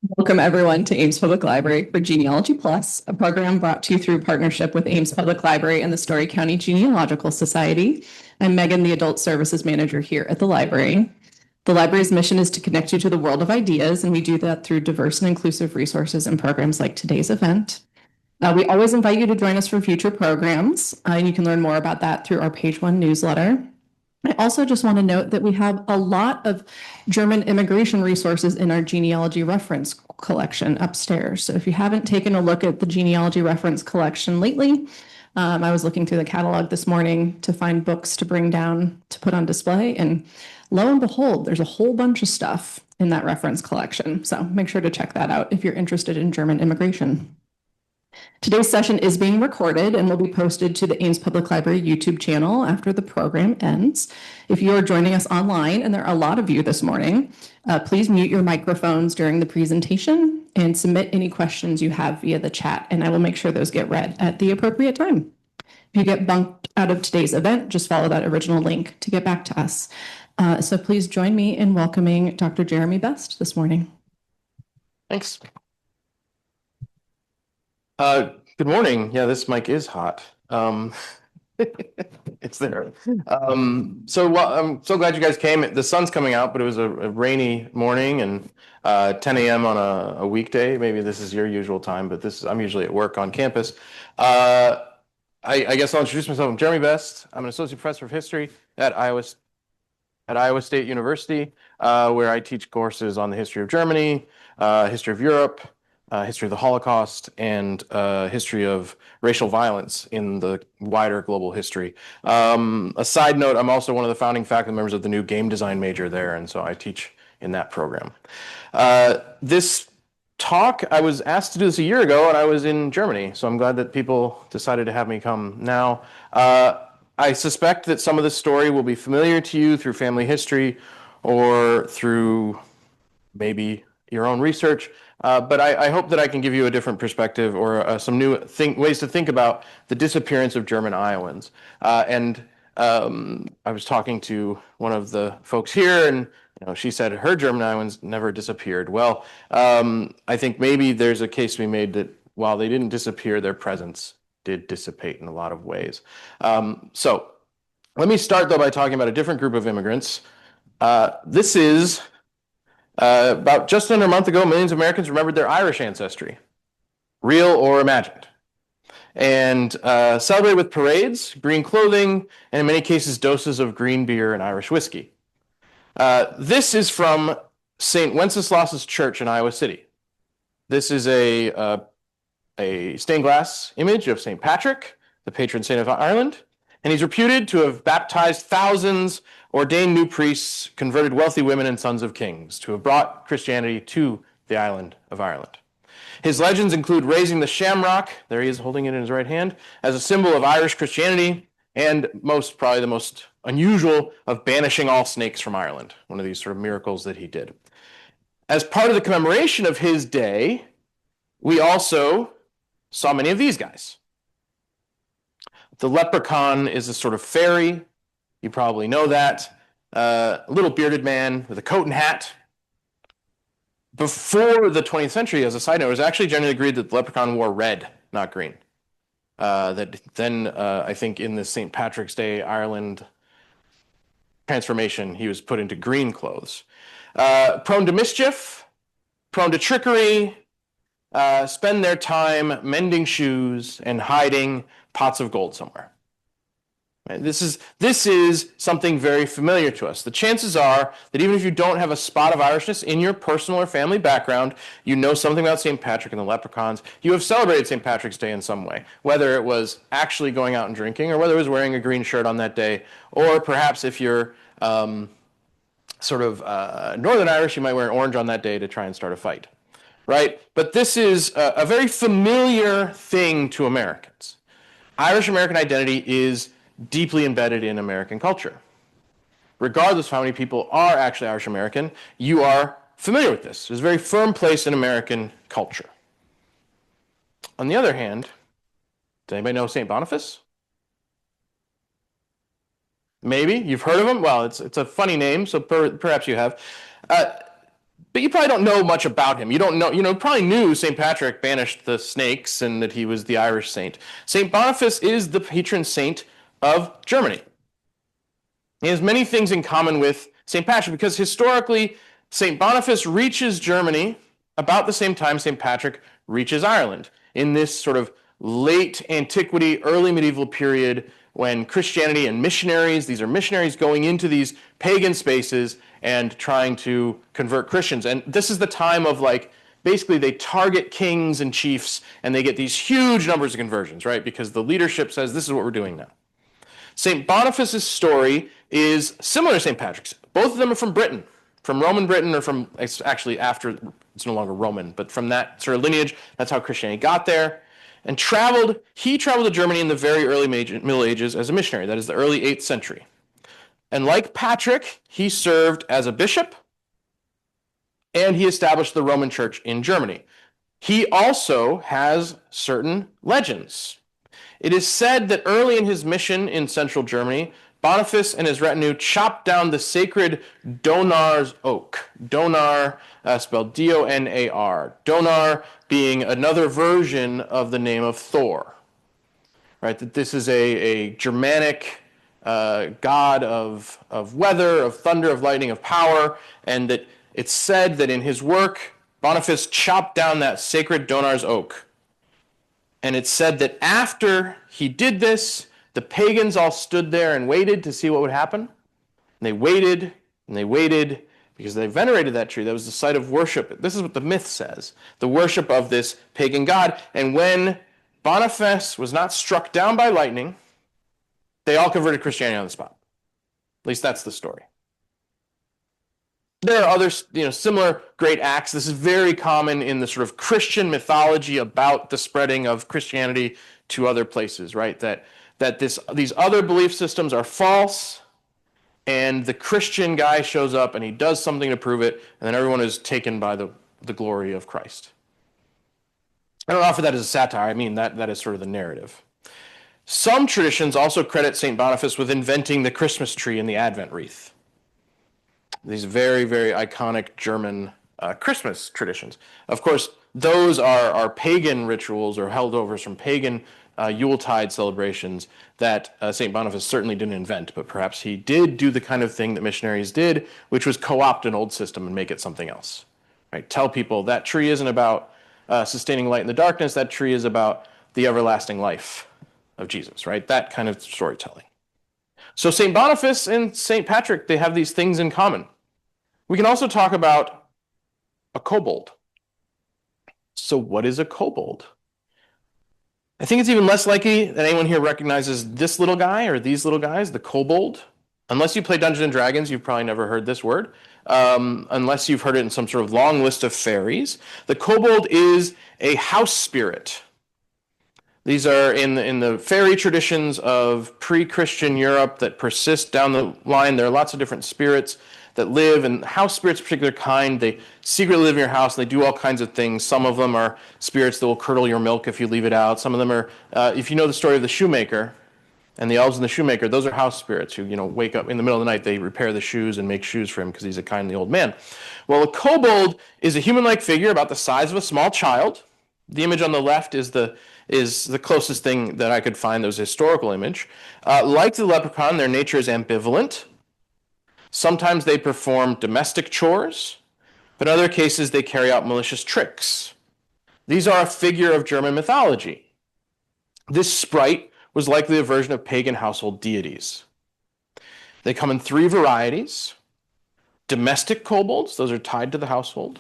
Welcome everyone to Ames Public Library for Genealogy Plus, a program brought to you through partnership with Ames Public Library and the Story County Genealogical Society. I'm Megan, the Adult Services Manager here at the library. The library's mission is to connect you to the world of ideas, and we do that through diverse and inclusive resources and programs like today's event. We always invite you to join us for future programs, and you can learn more about that through our page one newsletter. I also just want to note that we have a lot of German immigration resources in our genealogy reference collection upstairs. So if you haven't taken a look at the genealogy reference collection lately, I was looking through the catalog this morning to find books to bring down to put on display. And lo and behold, there's a whole bunch of stuff in that reference collection. So make sure to check that out if you're interested in German immigration. Today's session is being recorded and will be posted to the Ames Public Library YouTube channel after the program ends. If you are joining us online, and there are a lot of you this morning, please mute your microphones during the presentation and submit any questions you have via the chat, and I will make sure those get read at the appropriate time. If you get bumped out of today's event, just follow that original link to get back to us. So please join me in welcoming Dr. Jeremy Best this morning. Thanks. Good morning. Yeah, this mic is hot. It's there. I'm so glad you guys came. The sun's coming out, but it was a rainy morning and 10 a.m. on a weekday. Maybe this is your usual time, but I'm usually at work on campus. I guess I'll introduce myself. I'm Jeremy Best. I'm an associate professor of history at Iowa State University, where I teach courses on the history of Germany, history of Europe, history of the Holocaust, and history of racial violence in the wider global history. A side note, I'm also one of the founding faculty members of the new game design major there, and so I teach in that program. This talk, I was asked to do this a year ago, and I was in Germany, so I'm glad that people decided to have me come now. I suspect that some of this story will be familiar to you through family history or through maybe your own research. But I hope that I can give you a different perspective or some new ways to think about the disappearance of German Iowans. I was talking to one of the folks here, and she said her German Iowans never disappeared. Well, I think maybe there's a case to be made that while they didn't disappear, their presence did dissipate in a lot of ways. So let me start, though, by talking about a different group of immigrants. This is about just under a month ago, millions of Americans remembered their Irish ancestry, real or imagined, and celebrated with parades, green clothing, and in many cases, doses of green beer and Irish whiskey. This is from St. Wenceslas's Church in Iowa City. This is a stained glass image of St. Patrick, the patron saint of Ireland, and he's reputed to have baptized thousands, ordained new priests, converted wealthy women and sons of kings, to have brought Christianity to the island of Ireland. His legends include raising the shamrock, there he is holding it in his right hand, as a symbol of Irish Christianity, and probably the most unusual, of banishing all snakes from Ireland, one of these sort of miracles that he did. As part of the commemoration of his day, we also saw many of these guys. The leprechaun is a sort of fairy. You probably know that. A little bearded man with a coat and hat. Before the 20th century, as a side note, it was actually generally agreed that the leprechaun wore red, not green. That then, I think in the St. Patrick's Day Ireland transformation, he was put into green clothes. Prone to mischief, prone to trickery, spend their time mending shoes and hiding pots of gold somewhere. Right? This is something very familiar to us. The chances are that even if you don't have a spot of Irishness in your personal or family background, you know something about St. Patrick and the leprechauns. You have celebrated St. Patrick's Day in some way, whether it was actually going out and drinking or whether it was wearing a green shirt on that day, or perhaps if you're Northern Irish, you might wear an orange on that day to try and start a fight. Right? But this is a very familiar thing to Americans. Irish American identity is deeply embedded in American culture. Regardless of how many people are actually Irish American, you are familiar with this. It's a very firm place in American culture. On the other hand, does anybody know St. Boniface? Maybe you've heard of him. Well, it's a funny name, so perhaps you have. but you probably don't know much about him. You don't know, probably knew St. Patrick banished the snakes and that he was the Irish saint. St. Boniface is the patron saint of Germany. He has many things in common with St. Patrick because historically, St. Boniface reaches Germany about the same time St. Patrick reaches Ireland in this sort of late antiquity, early medieval period when Christianity and missionaries, these are missionaries going into these pagan spaces and trying to convert Christians. And this is the time of basically they target kings and chiefs and they get these huge numbers of conversions, right? Because the leadership says, this is what we're doing now. St. Boniface's story is similar to St. Patrick's. Both of them are from Britain, from Roman Britain, or from, actually after, it's no longer Roman, but from that sort of lineage. That's how Christianity got there. And he traveled to Germany in the very early Middle Ages as a missionary. That is the early 8th century. And like Patrick, he served as a bishop, and he established the Roman Church in Germany. He also has certain legends. It is said that early in his mission in central Germany, Boniface and his retinue chopped down the sacred Donar's oak. Donar, spelled D-O-N-A-R. Donar being another version of the name of Thor. Right? That this is a Germanic god of weather, of thunder, of lightning, of power, and that it's said that in his work, Boniface chopped down that sacred Donar's oak. And it's said that after he did this, the pagans all stood there and waited to see what would happen. And they waited, and they waited, because they venerated that tree. That was the site of worship. This is what the myth says, the worship of this pagan god. And when Boniface was not struck down by lightning, they all converted Christianity on the spot. At least that's the story. There are other, similar great acts. This is very common in the sort of Christian mythology about the spreading of Christianity to other places, right? That these other belief systems are false, and the Christian guy shows up and he does something to prove it, and then everyone is taken by the glory of Christ. I don't offer that as a satire. I mean, that is sort of the narrative. Some traditions also credit St. Boniface with inventing the Christmas tree and the Advent wreath. These very, very iconic German Christmas traditions. Of course, those are pagan rituals or holdovers from pagan Yuletide celebrations that St. Boniface certainly didn't invent, but perhaps he did do the kind of thing that missionaries did, which was co-opt an old system and make it something else. Right? Tell people that tree isn't about sustaining light in the darkness, that tree is about the everlasting life of Jesus, right? That kind of storytelling. So St. Boniface and St. Patrick, they have these things in common. We can also talk about a kobold. So what is a kobold? I think it's even less likely that anyone here recognizes this little guy or these little guys, the kobold. Unless you play Dungeons and Dragons, you've probably never heard this word. Unless you've heard it in some sort of long list of fairies. The kobold is a house spirit. These are in the fairy traditions of pre-Christian Europe that persist down the line. There are lots of different spirits that live, and house spirits of a particular kind, they secretly live in your house, and they do all kinds of things. Some of them are spirits that will curdle your milk if you leave it out. Some of them are, if you know the story of the shoemaker and the elves and the shoemaker, those are house spirits who, wake up in the middle of the night, they repair the shoes and make shoes for him because he's a kindly old man. Well, a kobold is a human-like figure about the size of a small child. The image on the left is the closest thing that I could find that was a historical image. Like the leprechaun, their nature is ambivalent. Sometimes they perform domestic chores, but in other cases they carry out malicious tricks. These are a figure of German mythology. This sprite was likely a version of pagan household deities. They come in 3 varieties. Domestic kobolds, those are tied to the household.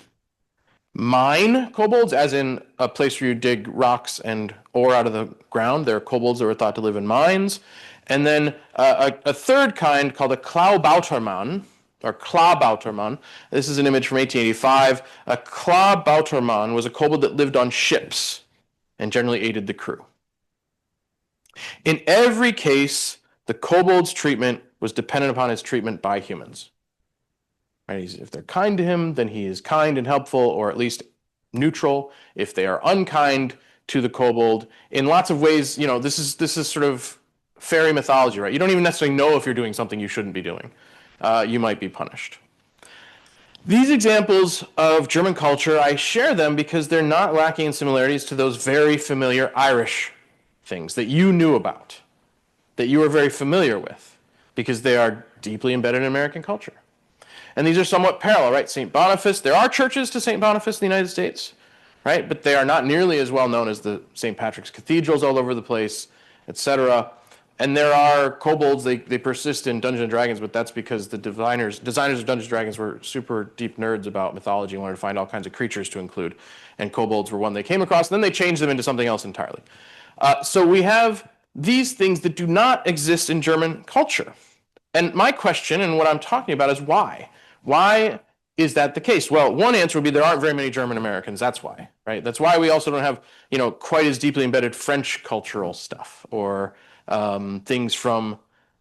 Mine kobolds, as in a place where you dig rocks and ore out of the ground. There are kobolds that were thought to live in mines. And then a third kind called a Klaubautermann, or Klabautermann. This is an image from 1885. A Klabautermann was a kobold that lived on ships and generally aided the crew. In every case, the kobold's treatment was dependent upon his treatment by humans. Right? If they're kind to him, then he is kind and helpful, or at least neutral. If they are unkind to the kobold, in lots of ways, this is sort of fairy mythology, right? You don't even necessarily know if you're doing something you shouldn't be doing. You might be punished. These examples of German culture, I share them because they're not lacking in similarities to those very familiar Irish things that you knew about, that you are very familiar with, because they are deeply embedded in American culture. And these are somewhat parallel, right? St. Boniface, there are churches to St. Boniface in the United States, right? But they are not nearly as well known as the St. Patrick's cathedrals all over the place, etc. And there are kobolds, they persist in Dungeons and Dragons, but that's because the designers of Dungeons and Dragons were super deep nerds about mythology and wanted to find all kinds of creatures to include. And kobolds were one they came across, and then they changed them into something else entirely. So we have these things that do not exist in German culture. And my question and what I'm talking about is why? Why is that the case? Well, one answer would be there aren't very many German Americans. That's why, right? That's why we also don't have, quite as deeply embedded French cultural stuff or things from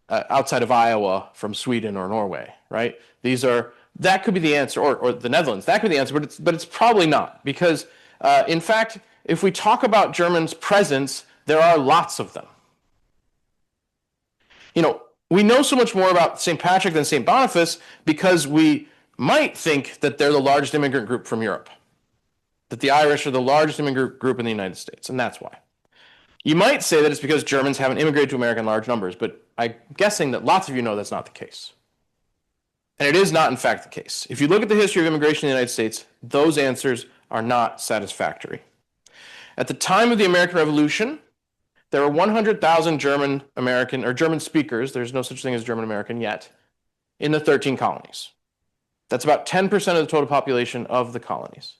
outside of Iowa, from Sweden or Norway, right? That could be the answer, or the Netherlands. That could be the answer, but it's probably not, because in fact, if we talk about Germans' presence, there are lots of them. We know so much more about St. Patrick than St. Boniface because we might think that they're the largest immigrant group from Europe, that the Irish are the largest immigrant group in the United States, and that's why. You might say that it's because Germans haven't immigrated to America in large numbers, but I'm guessing that lots of you know that's not the case. And it is not, in fact, the case. If you look at the history of immigration in the United States, those answers are not satisfactory. At the time of the American Revolution, there were 100,000 German American or German speakers, there's no such thing as German American yet, in the 13 colonies. That's about 10% of the total population of the colonies.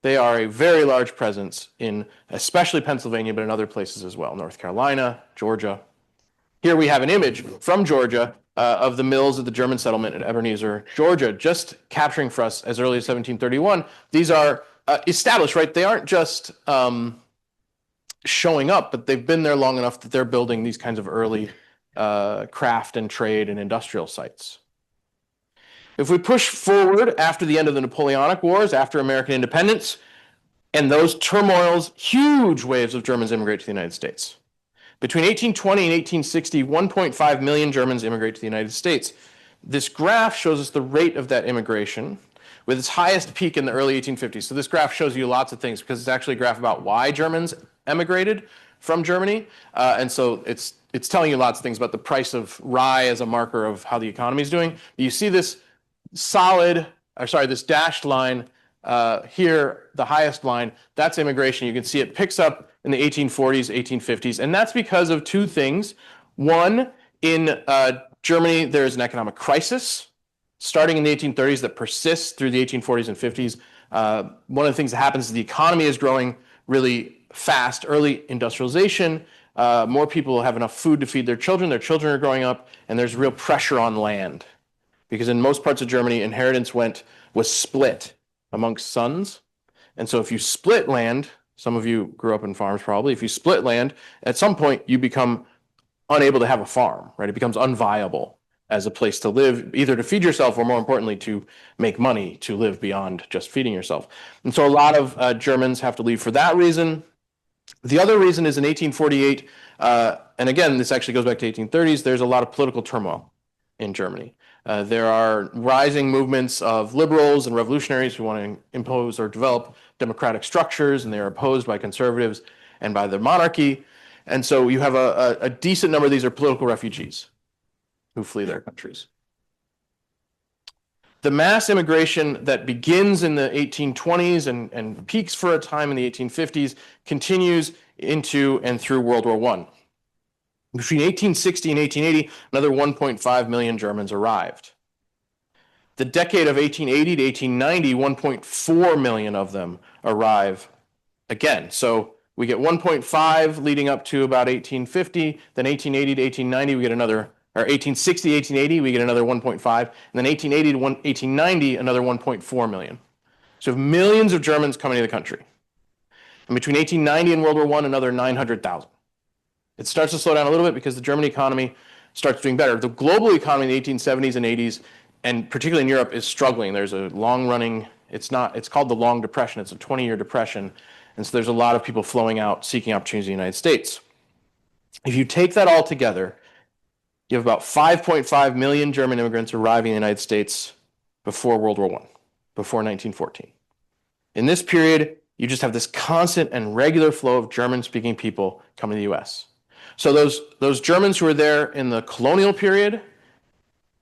They are a very large presence in especially Pennsylvania, but in other places as well, North Carolina, Georgia. Here we have an image from Georgia of the mills of the German settlement at Ebenezer, Georgia, just capturing for us as early as 1731. These are established, right? They aren't just showing up, but they've been there long enough that they're building these kinds of early craft and trade and industrial sites. If we push forward after the end of the Napoleonic Wars, after American independence, and those turmoils, huge waves of Germans immigrate to the United States. Between 1820 and 1860, 1.5 million Germans immigrate to the United States. This graph shows us the rate of that immigration, with its highest peak in the early 1850s. So this graph shows you lots of things because it's actually a graph about why Germans emigrated from Germany. And so it's telling you lots of things about the price of rye as a marker of how the economy is doing. You see this this dashed line here, the highest line, that's immigration. You can see it picks up in the 1840s, 1850s. And that's because of two things. One, in Germany, there's an economic crisis starting in the 1830s that persists through the 1840s and 50s. One of the things that happens is the economy is growing really fast, early industrialization. More people have enough food to feed their children are growing up, and there's real pressure on land. Because in most parts of Germany, inheritance was split amongst sons. And so if you split land, some of you grew up in farms probably, if you split land, at some point you become unable to have a farm, right? It becomes unviable as a place to live, either to feed yourself or more importantly, to make money, to live beyond just feeding yourself. And so a lot of Germans have to leave for that reason. The other reason is in 1848, and again, this actually goes back to 1830s, there's a lot of political turmoil in Germany. There are rising movements of liberals and revolutionaries who want to impose or develop democratic structures, and they are opposed by conservatives and by the monarchy. And so you have a decent number of these are political refugees who flee their countries. The mass immigration that begins in the 1820s and peaks for a time in the 1850s continues into and through World War I. Between 1860 and 1880, another 1.5 million Germans arrived. The decade of 1880 to 1890, 1.4 million of them arrive again. So we get 1.5 leading up to about 1850, then 1880 to 1890, we get another, or 1860 to 1880, we get another 1.5, and then 1880 to 1890, another 1.4 million. So millions of Germans coming to the country. And between 1890 and World War I, another 900,000. It starts to slow down a little bit because the German economy starts doing better. The global economy in the 1870s and 80s, and particularly in Europe, is struggling. There's a long-running, it's called the Long Depression. It's a 20-year depression. And so there's a lot of people flowing out, seeking opportunities in the United States. If you take that all together, you have about 5.5 million German immigrants arriving in the United States before World War I, before 1914. In this period, you just have this constant and regular flow of German-speaking people coming to the US. So those Germans who were there in the colonial period,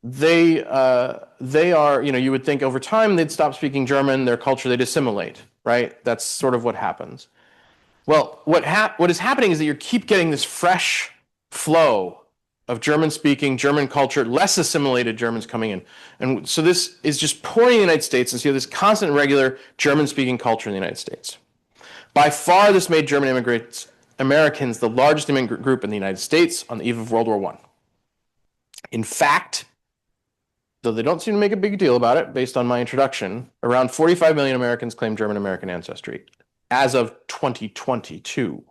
they are, you would think over time they'd stop speaking German, their culture, they'd assimilate, right? That's sort of what happens. Well, what is happening is that you keep getting this fresh flow of German-speaking, German culture, less assimilated Germans coming in. And so this is just pouring in the United States, and so you have this constant, regular German-speaking culture in the United States. By far, this made German immigrants, Americans, the largest immigrant group in the United States on the eve of World War I. In fact, though they don't seem to make a big deal about it, based on my introduction, around 45 million Americans claim German-American ancestry as of 2022.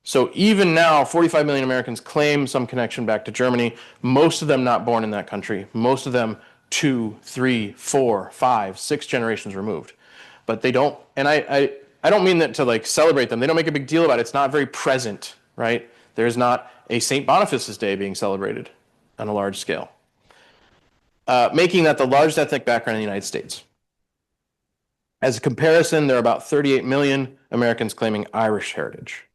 So even now, 45 million Americans claim some connection back to Germany, most of them not born in that country, most of them 2, 3, 4, 5, 6 generations removed. But they don't, and I don't mean that to like celebrate them. They don't make a big deal about it. It's not very present, right? There's not a St. Boniface's Day being celebrated on a large scale, making that the largest ethnic background in the United States. As a comparison, there are about 38 million Americans claiming Irish heritage.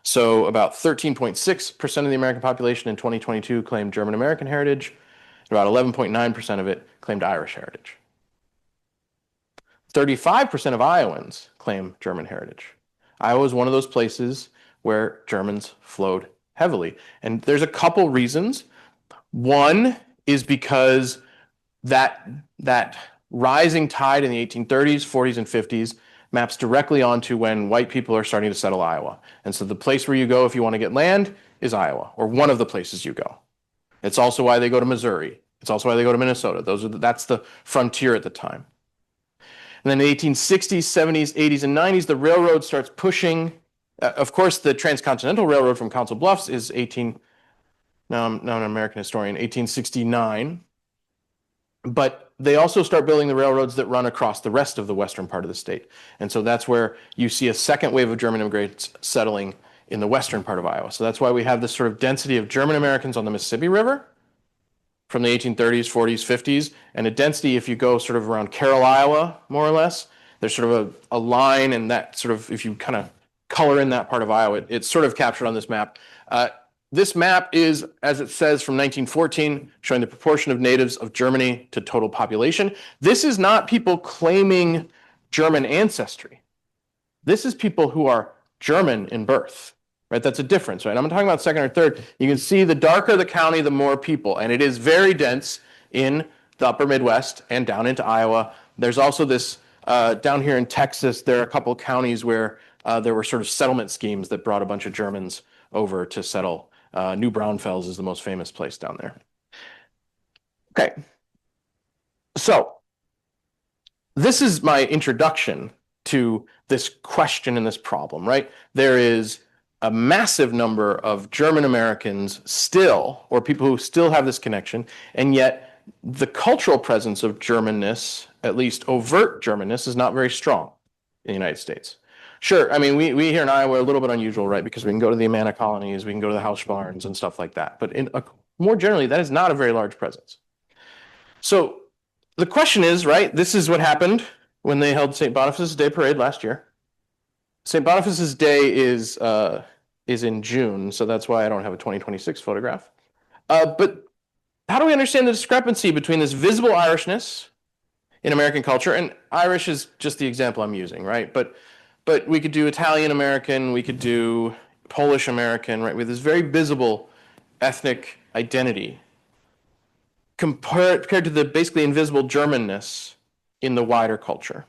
So about 13.6% of the American population in 2022 claimed German American heritage, and about 11.9% of it claimed Irish heritage. 35% of Iowans claim German heritage. Iowa is one of those places where Germans flowed heavily. And there's a couple reasons. One is because that rising tide in the 1830s, 40s, and 50s maps directly onto when white people are starting to settle Iowa. And so the place where you go if you want to get land is Iowa, or one of the places you go. It's also why they go to Missouri. It's also why they go to Minnesota. That's the frontier at the time. And then in the 1860s, 70s, 80s, and 90s, the railroad starts pushing. Of course, the Transcontinental Railroad from Council Bluffs is now I'm an American historian, 1869. But they also start building the railroads that run across the rest of the western part of the state. And so that's where you see a second wave of German immigrants settling in the western part of Iowa. So that's why we have this sort of density of German Americans on the Mississippi River from the 1830s, 40s, 50s, and a density if you go sort of around Carroll, Iowa, more or less. There's sort of a line, and that sort of, if you kind of color in that part of Iowa, it's sort of captured on this map. This map is, as it says, from 1914, showing the proportion of natives of Germany to total population. This is not people claiming German ancestry. This is people who are German in birth, right? That's a difference, right? I'm talking about second or third. You can see the darker the county, the more people, and it is very dense in the upper Midwest and down into Iowa. There's also this, down here in Texas, there are a couple of counties where there were sort of settlement schemes that brought a bunch of Germans over to settle. New Braunfels is the most famous place down there. Okay, so this is my introduction to this question and this problem, right? There is a massive number of German Americans still, or people who still have this connection, and yet the cultural presence of Germanness, at least overt Germanness, is not very strong in the United States. Sure, I mean, we here in Iowa are a little bit unusual, right? Because we can go to the Amana colonies, we can go to the House barns and stuff like that. But more generally, that is not a very large presence. So the question is, right, this is what happened when they held St. Boniface's Day parade last year. St. Boniface's Day is in June, so that's why I don't have a 2026 photograph. But how do we understand the discrepancy between this visible Irishness in American culture, and Irish is just the example I'm using, right? But we could do Italian American, we could do Polish American, right? With this very visible ethnic identity compared to the basically invisible Germanness in the wider culture.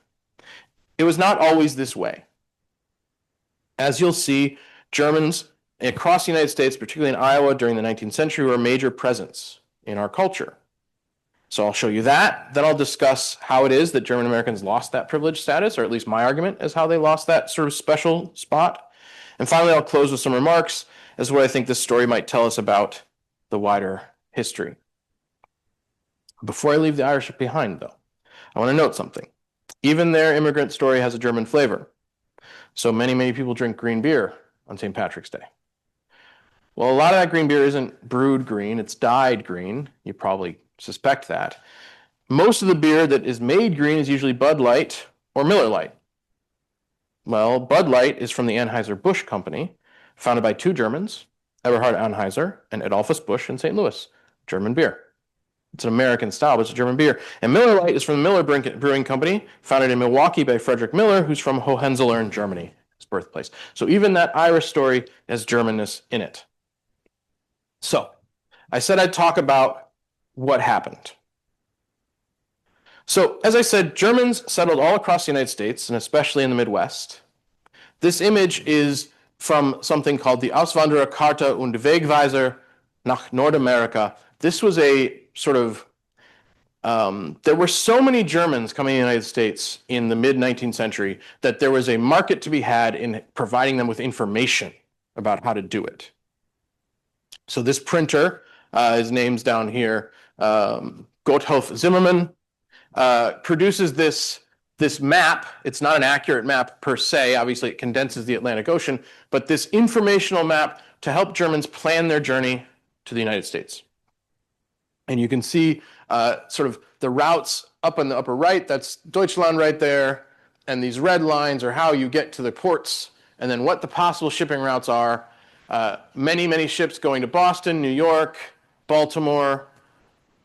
It was not always this way. As you'll see, Germans across the United States, particularly in Iowa during the 19th century, were a major presence in our culture. So I'll show you that. Then I'll discuss how it is that German Americans lost that privileged status, or at least my argument is how they lost that sort of special spot. And finally, I'll close with some remarks as to what I think this story might tell us about the wider history. Before I leave the Irish behind, though, I want to note something. Even their immigrant story has a German flavor. So many people drink green beer on St. Patrick's Day. Well, a lot of that green beer isn't brewed green, it's dyed green. You probably suspect that. Most of the beer that is made green is usually Bud Light or Miller Lite. Well, Bud Light is from the Anheuser-Busch Company, founded by two Germans, Eberhard Anheuser and Adolphus Busch in St. Louis. German beer. It's an American style, but it's a German beer. And Miller Lite is from the Miller Brewing Company, founded in Milwaukee by Frederick Miller, who's from Hohenzollern, Germany, his birthplace. So even that Irish story has Germanness in it. So I said I'd talk about what happened. So as I said, Germans settled all across the United States, and especially in the Midwest. This image is from something called the Auswandererkarte und Wegweiser nach Nordamerika. This was a sort of, there were so many Germans coming to the United States in the mid-19th century that there was a market to be had in providing them with information about how to do it. So this printer, his name's down here, Gotthof Zimmermann, produces this map. It's not an accurate map per se. Obviously, it condenses the Atlantic Ocean, but this informational map to help Germans plan their journey to the United States. And you can see sort of the routes up in the upper right. That's Deutschland right there. And these red lines are how you get to the ports, and then what the possible shipping routes are. Many, many ships going to Boston, New York, Baltimore,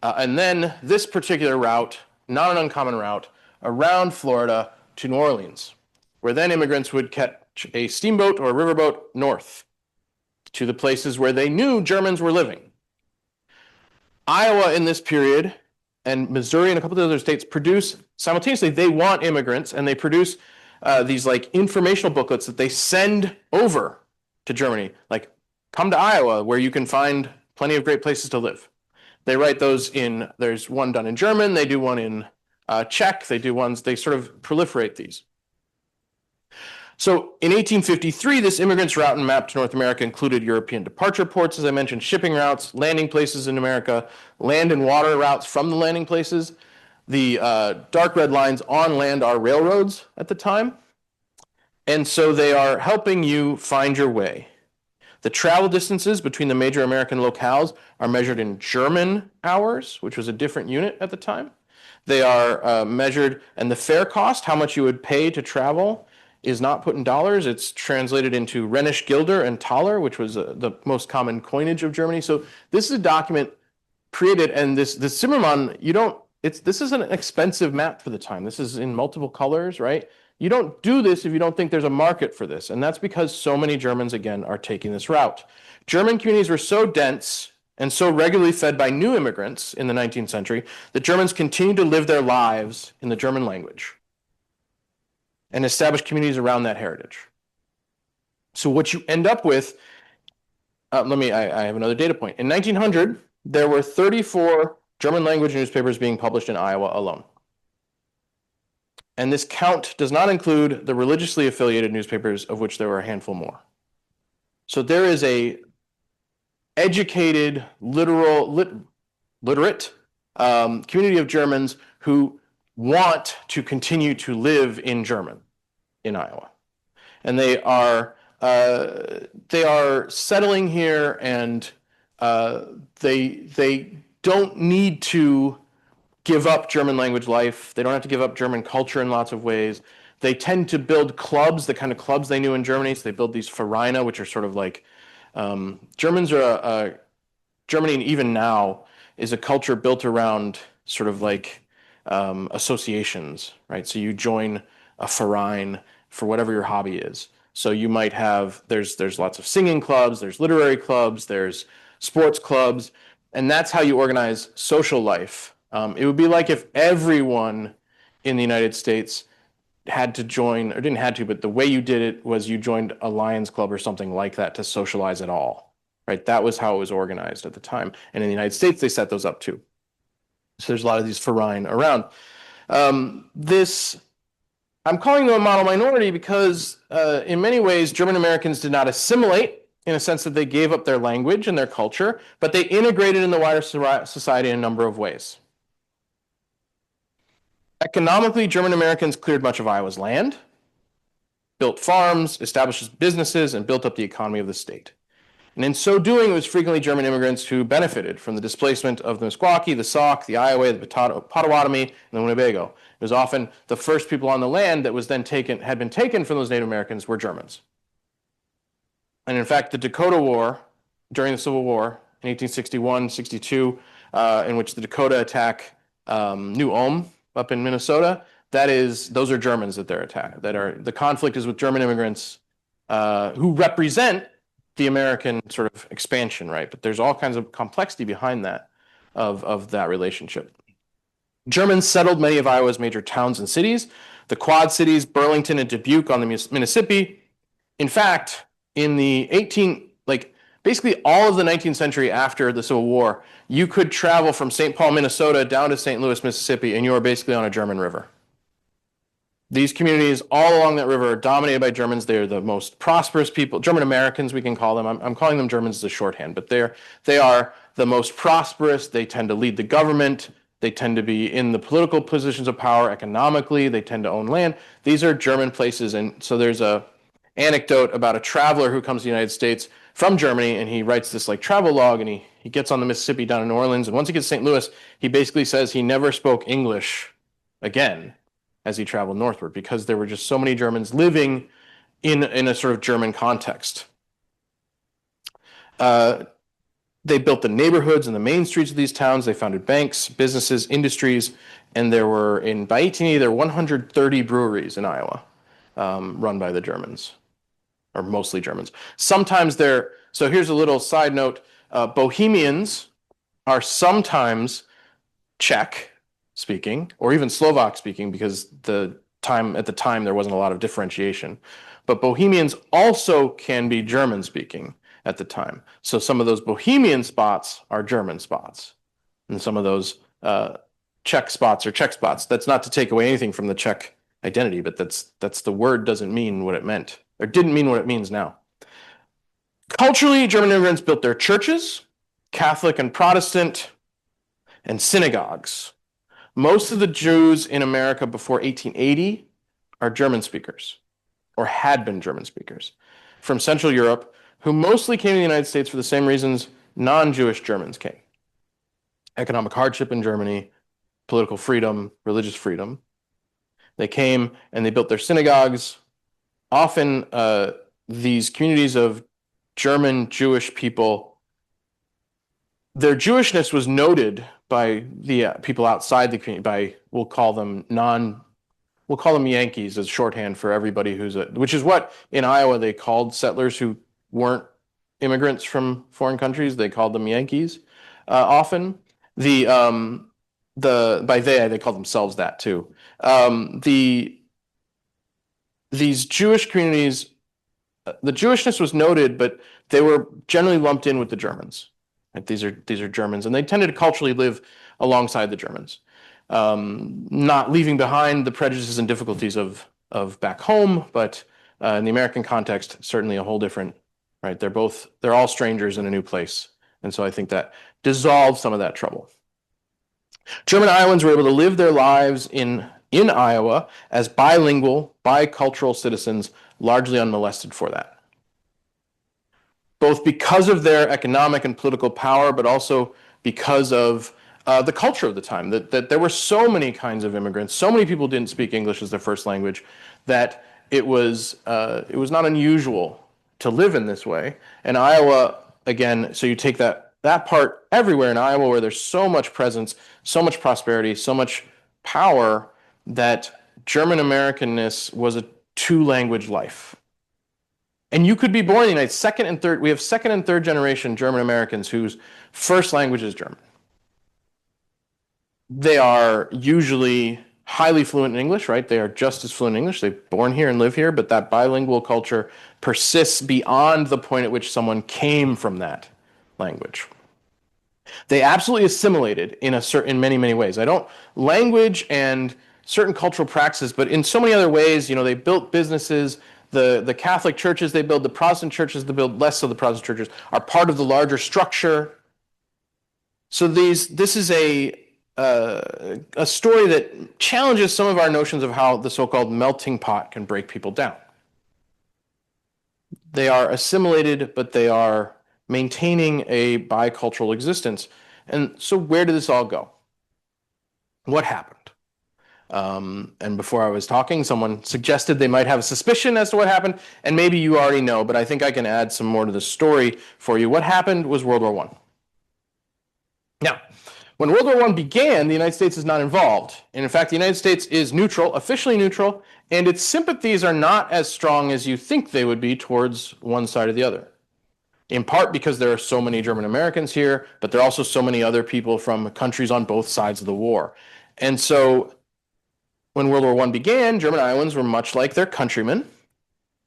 and then this particular route, not an uncommon route, around Florida to New Orleans, where then immigrants would catch a steamboat or a riverboat north to the places where they knew Germans were living. Iowa in this period and Missouri and a couple of other states produce simultaneously, they want immigrants, and they produce these like informational booklets that they send over to Germany, like come to Iowa where you can find plenty of great places to live. They write those in, there's one done in German, they do one in Czech, they do ones, they sort of proliferate these. So in 1853, this immigrants route and map to North America included European departure ports, as I mentioned, shipping routes, landing places in America, land and water routes from the landing places. The dark red lines on land are railroads at the time. And so they are helping you find your way. The travel distances between the major American locales are measured in German hours, which was a different unit at the time. They are measured, and the fare cost, how much you would pay to travel, is not put in dollars. It's translated into Rhenish Guilder and Thaler, which was the most common coinage of Germany. So this is a document created, and this Zimmermann, this is an expensive map for the time. This is in multiple colors, right? You don't do this if you don't think there's a market for this. And that's because so many Germans, again, are taking this route. German communities were so dense and so regularly fed by new immigrants in the 19th century that Germans continued to live their lives in the German language and establish communities around that heritage. So what you end up with, I have another data point. In 1900, there were 34 German language newspapers being published in Iowa alone. And this count does not include the religiously affiliated newspapers, of which there were a handful more. So there is a educated, literate community of Germans who want to continue to live in German in Iowa. And they are settling here, and they don't need to give up German language life. They don't have to give up German culture in lots of ways. They tend to build clubs, the kind of clubs they knew in Germany. So they build these Vereine, which are sort of like, Germans are, Germany, and even now, is a culture built around sort of like associations, right? So you join a Verein for whatever your hobby is. So you might have, there's lots of singing clubs, there's literary clubs, there's sports clubs, and that's how you organize social life. It would be like if everyone in the United States had to join, or didn't had to, but the way you did it was you joined a Lions Club or something like that to socialize at all, right? That was how it was organized at the time. And in the United States, they set those up too. So there's a lot of these Verein around. I'm calling them a model minority because in many ways, German Americans did not assimilate in a sense that they gave up their language and their culture, but they integrated in the wider society in a number of ways. Economically, German Americans cleared much of Iowa's land, built farms, established businesses, and built up the economy of the state. And in so doing, it was frequently German immigrants who benefited from the displacement of the Meskwaki, the Sauk, the Iowa, the Potawatomi, and the Winnebago. It was often the first people on the land that was then had been taken from those Native Americans were Germans. And in fact, the Dakota War, during the Civil War in 1861-62, in which the Dakota attack New Ulm up in Minnesota, those are Germans that they're attacking. The conflict is with German immigrants who represent the American sort of expansion, right? But there's all kinds of complexity behind that of that relationship. Germans settled many of Iowa's major towns and cities, the Quad Cities, Burlington, and Dubuque on the Mississippi. In fact, in the basically all of the 19th century after the Civil War, you could travel from St. Paul, Minnesota down to St. Louis, Mississippi, and you are basically on a German river. These communities all along that river are dominated by Germans. They are the most prosperous people, German Americans, we can call them. I'm calling them Germans as a shorthand, but they are the most prosperous. They tend to lead the government. They tend to be in the political positions of power economically. They tend to own land. These are German places. And so there's a anecdote about a traveler who comes to the United States from Germany, and he writes this like travel log, and he gets on the Mississippi down in New Orleans. And once he gets to St. Louis, he basically says he never spoke English again as he traveled northward, because there were just so many Germans living in a sort of German context. They built the neighborhoods and the main streets of these towns. They founded banks, businesses, industries, and by 1880, there were 130 breweries in Iowa run by the Germans, or mostly Germans. Sometimes so here's a little side note, Bohemians are sometimes Czech speaking, or even Slovak speaking, because at the time there wasn't a lot of differentiation. But Bohemians also can be German speaking at the time. So some of those Bohemian spots are German spots, and some of those Czech spots are Czech spots. That's not to take away anything from the Czech identity, but that's the word doesn't mean what it meant, or didn't mean what it means now. Culturally, German immigrants built their churches, Catholic and Protestant, and synagogues. Most of the Jews in America before 1880 are German speakers, or had been German speakers, from Central Europe, who mostly came to the United States for the same reasons non-Jewish Germans came. Economic hardship in Germany, political freedom, religious freedom. They came and they built their synagogues. Often these communities of German Jewish people, their Jewishness was noted by the people outside the community, we'll call them Yankees as shorthand for everybody which is what in Iowa they called settlers who weren't immigrants from foreign countries. They called them Yankees often. They called themselves that too. These Jewish communities, the Jewishness was noted, but they were generally lumped in with the Germans. Right? These are Germans, and they tended to culturally live alongside the Germans, not leaving behind the prejudices and difficulties of back home, but in the American context, certainly a whole different. Right? They're all strangers in a new place, and so I think that dissolved some of that trouble. German Iowans were able to live their lives in Iowa as bilingual, bicultural citizens, largely unmolested for that. Both because of their economic and political power, but also because of the culture of the time, that there were so many kinds of immigrants, so many people didn't speak English as their first language, that it was not unusual to live in this way. And Iowa, again, so you take that part everywhere in Iowa where there's so much presence, so much prosperity, so much power, that German Americanness was a two-language life. And you could be born in the United States, we have second and third generation German Americans whose first language is German. They are usually highly fluent in English, right? They are just as fluent in English. They're born here and live here, but that bilingual culture persists beyond the point at which someone came from that language. They absolutely assimilated in many, many ways. Language and certain cultural practices, but in so many other ways, they built businesses. The Catholic churches they build, the Protestant churches they build, less so the Protestant churches, are part of the larger structure. So this is a story that challenges some of our notions of how the so-called melting pot can break people down. They are assimilated, but they are maintaining a bicultural existence. And so where did this all go? What happened? And before I was talking, someone suggested they might have a suspicion as to what happened, and maybe you already know, but I think I can add some more to the story for you. What happened was World War I. Now, when World War I began, the United States is not involved. And in fact, the United States is neutral, officially neutral, and its sympathies are not as strong as you think they would be towards one side or the other. In part because there are so many German Americans here, but there are also so many other people from countries on both sides of the war. And so when World War I began, German Iowans were much like their countrymen.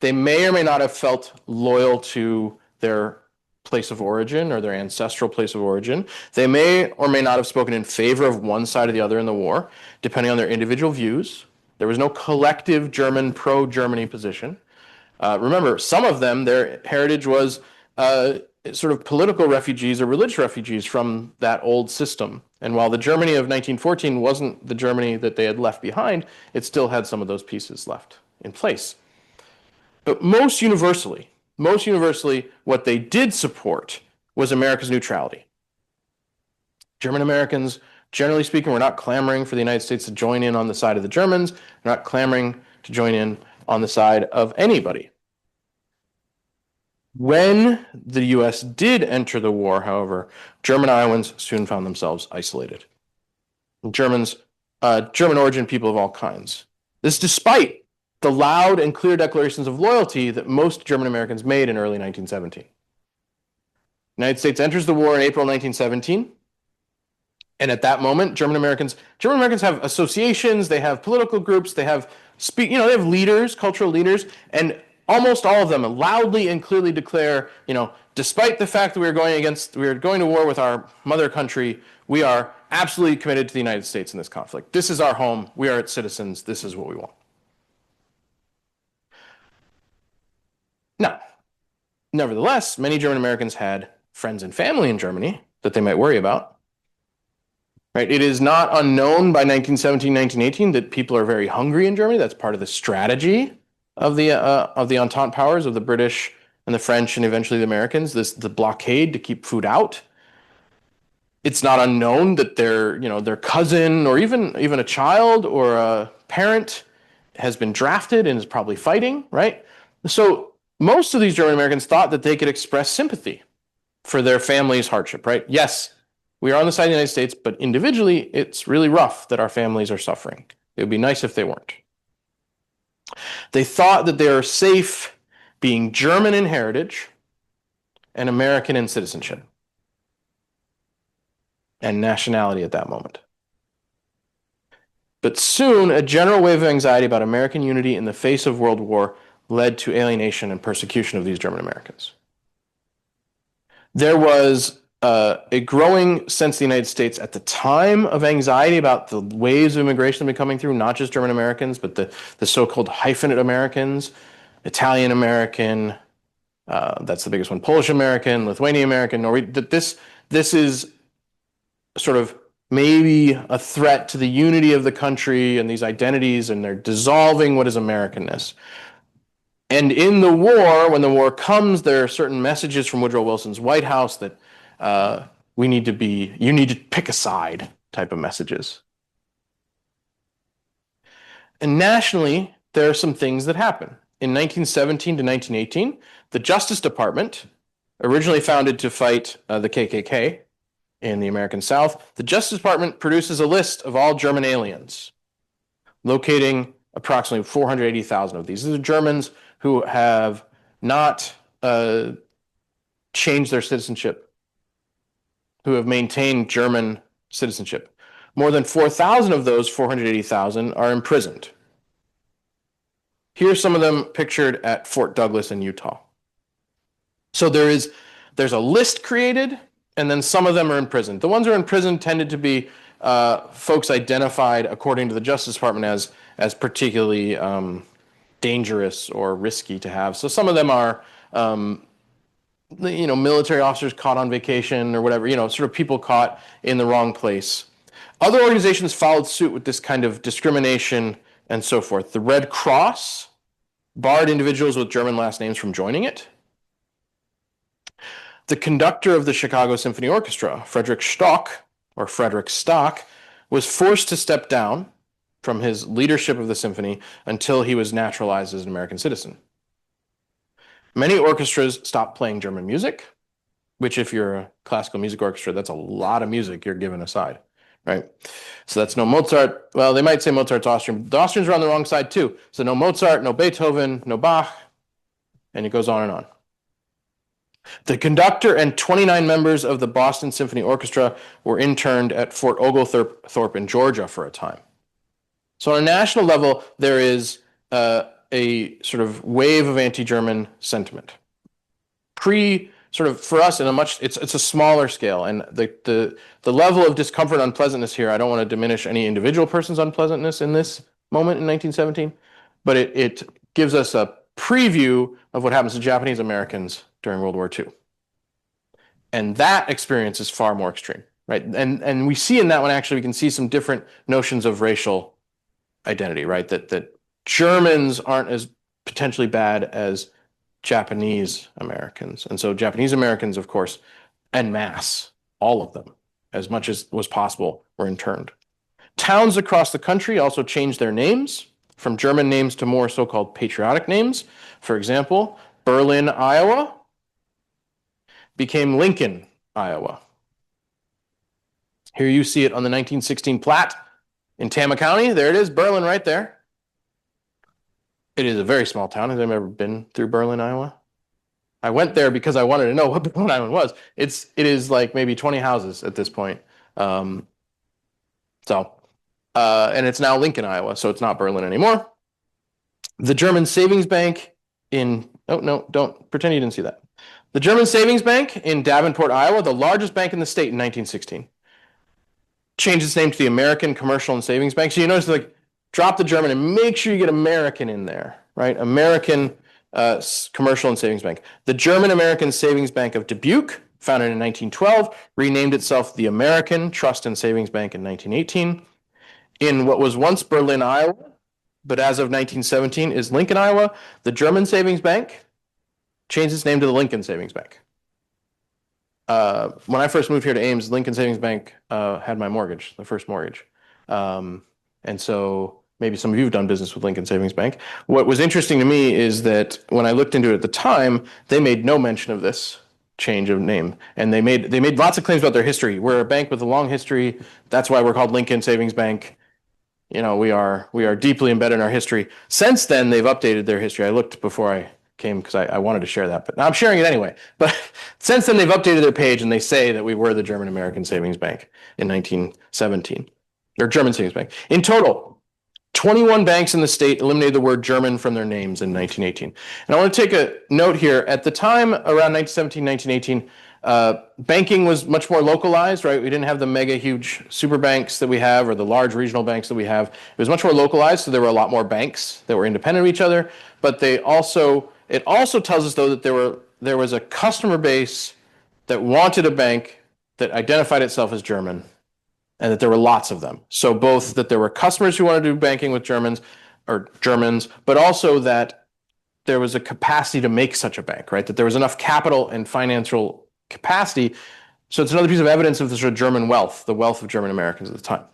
They may or may not have felt loyal to their place of origin or their ancestral place of origin. They may or may not have spoken in favor of one side or the other in the war, depending on their individual views. There was no collective German pro-Germany position. Remember, some of them, their heritage was sort of political refugees or religious refugees from that old system. And while the Germany of 1914 wasn't the Germany that they had left behind, it still had some of those pieces left in place. But most universally, what they did support was America's neutrality. German Americans, generally speaking, were not clamoring for the United States to join in on the side of the Germans. They're not clamoring to join in on the side of anybody. When the U.S. did enter the war, however, German Iowans soon found themselves isolated. German origin people of all kinds. This despite the loud and clear declarations of loyalty that most German Americans made in early 1917. The United States enters the war in April 1917. And at that moment, German Americans have associations, they have political groups, they have they have leaders, cultural leaders, and almost all of them loudly and clearly declare, despite the fact that we are going to war with our mother country, we are absolutely committed to the United States in this conflict. This is our home. We are its citizens. This is what we want. Now, nevertheless, many German Americans had friends and family in Germany that they might worry about. Right? It is not unknown by 1917, 1918 that people are very hungry in Germany. That's part of the strategy of the Entente powers, of the British and the French and eventually the Americans, the blockade to keep food out. It's not unknown that their cousin or even a child or a parent has been drafted and is probably fighting, right? So most of these German Americans thought that they could express sympathy for their family's hardship, right? Yes, we are on the side of the United States, but individually, it's really rough that our families are suffering. It would be nice if they weren't. They thought that they are safe being German in heritage and American in citizenship and nationality at that moment. But soon, a general wave of anxiety about American unity in the face of World War led to alienation and persecution of these German Americans. There was a growing sense in the United States at the time of anxiety about the waves of immigration that have been coming through, not just German Americans, but the so-called hyphenate Americans, Italian American, that's the biggest one, Polish American, Lithuanian American, Norwegian. This is sort of maybe a threat to the unity of the country and these identities, and they're dissolving what is Americanness. And in the war, when the war comes, there are certain messages from Woodrow Wilson's White House that you need to pick a side type of messages. And nationally, there are some things that happen. In 1917 to 1918, the Justice Department, originally founded to fight the KKK in the American South, the Justice Department produces a list of all German aliens, locating approximately 480,000 of these. These are Germans who have not changed their citizenship, who have maintained German citizenship. More than 4,000 of those 480,000 are imprisoned. Here's some of them pictured at Fort Douglas in Utah. So there's a list created, and then some of them are imprisoned. The ones who are in prison tended to be folks identified according to the Justice Department as particularly dangerous or risky to have. So some of them are military officers caught on vacation or whatever, sort of people caught in the wrong place. Other organizations followed suit with this kind of discrimination and so forth. The Red Cross barred individuals with German last names from joining it. The conductor of the Chicago Symphony Orchestra, Frederick Stock, was forced to step down from his leadership of the symphony until he was naturalized as an American citizen. Many orchestras stopped playing German music, which if you're a classical music orchestra, that's a lot of music you're giving aside, right? So that's no Mozart. Well, they might say Mozart's Austrian, but the Austrians are on the wrong side too. So no Mozart, no Beethoven, no Bach, and it goes on and on. The conductor and 29 members of the Boston Symphony Orchestra were interned at Fort Oglethorpe in Georgia for a time. So on a national level, there is a sort of wave of anti-German sentiment. Sort of for us in a much, it's a smaller scale, and the level of discomfort, unpleasantness here, I don't want to diminish any individual person's unpleasantness in this moment in 1917, but it gives us a preview of what happens to Japanese Americans during World War II. And that experience is far more extreme, right? And we see in that one, actually, we can see some different notions of racial identity, right? That Germans aren't as potentially bad as Japanese Americans. And so Japanese Americans, of course, en masse, all of them, as much as was possible, were interned. Towns across the country also changed their names from German names to more so-called patriotic names. For example, Berlin, Iowa became Lincoln, Iowa. Here you see it on the 1916 plat in Tama County. There it is, Berlin right there. It is a very small town. Has anyone ever been through Berlin, Iowa? I went there because I wanted to know what Berlin Island was. It is like maybe 20 houses at this point. And it's now Lincoln, Iowa, so it's not Berlin anymore. The German Savings Bank don't pretend you didn't see that. The German Savings Bank in Davenport, Iowa, the largest bank in the state in 1916, changed its name to the American Commercial and Savings Bank. So you notice, like, drop the German and make sure you get American in there, right? American Commercial and Savings Bank. The German American Savings Bank of Dubuque, founded in 1912, renamed itself the American Trust and Savings Bank in 1918. In what was once Berlin, Iowa, but as of 1917 is Lincoln, Iowa, the German Savings Bank changed its name to the Lincoln Savings Bank. When I first moved here to Ames, Lincoln Savings Bank had my mortgage, the first mortgage. And so maybe some of you have done business with Lincoln Savings Bank. What was interesting to me is that when I looked into it at the time, they made no mention of this change of name. And they made lots of claims about their history. We're a bank with a long history. That's why we're called Lincoln Savings Bank. You know, we are deeply embedded in our history. Since then, they've updated their history. I looked before I came because I wanted to share that, but now I'm sharing it anyway. But since then, they've updated their page and they say that we were the German American Savings Bank in 1917, or German Savings Bank. In total, 21 banks in the state eliminated the word German from their names in 1918. And I want to take a note here. At the time, around 1917, 1918, banking was much more localized, right? We didn't have the mega huge super banks that we have or the large regional banks that we have. It was much more localized, so there were a lot more banks that were independent of each other. But it also tells us, though, that there was a customer base that wanted a bank that identified itself as German, and that there were lots of them. So both that there were customers who wanted to do banking with Germans, but also that there was a capacity to make such a bank, right? That there was enough capital and financial capacity. So it's another piece of evidence of the sort of German wealth, the wealth of German Americans at the time.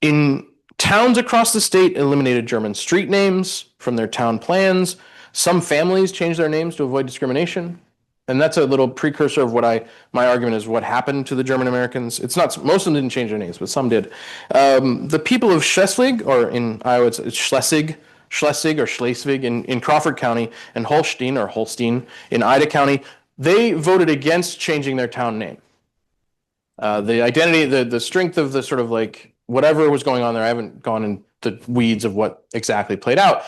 In towns across the state, eliminated German street names from their town plans. Some families changed their names to avoid discrimination. And that's a little precursor of my argument is what happened to the German Americans. It's not, most of them didn't change their names, but some did. The people of Schleswig, or in Iowa, it's Schleswig or Schleswig in Crawford County, and Holstein in Ida County, they voted against changing their town name. The identity, the strength of the sort of like whatever was going on there, I haven't gone into the weeds of what exactly played out.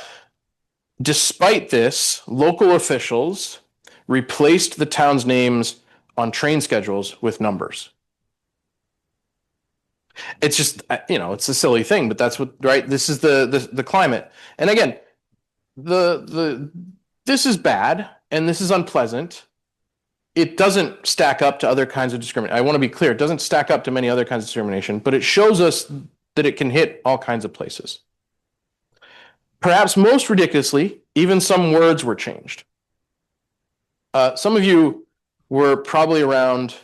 Despite this, local officials replaced the town's names on train schedules with numbers. It's just, it's a silly thing, but that's what, right? This is the climate. And again, this is bad and this is unpleasant. It doesn't stack up to other kinds of discrimination. I want to be clear, it doesn't stack up to many other kinds of discrimination, but it shows us that it can hit all kinds of places. Perhaps most ridiculously, even some words were changed. Some of you were probably around,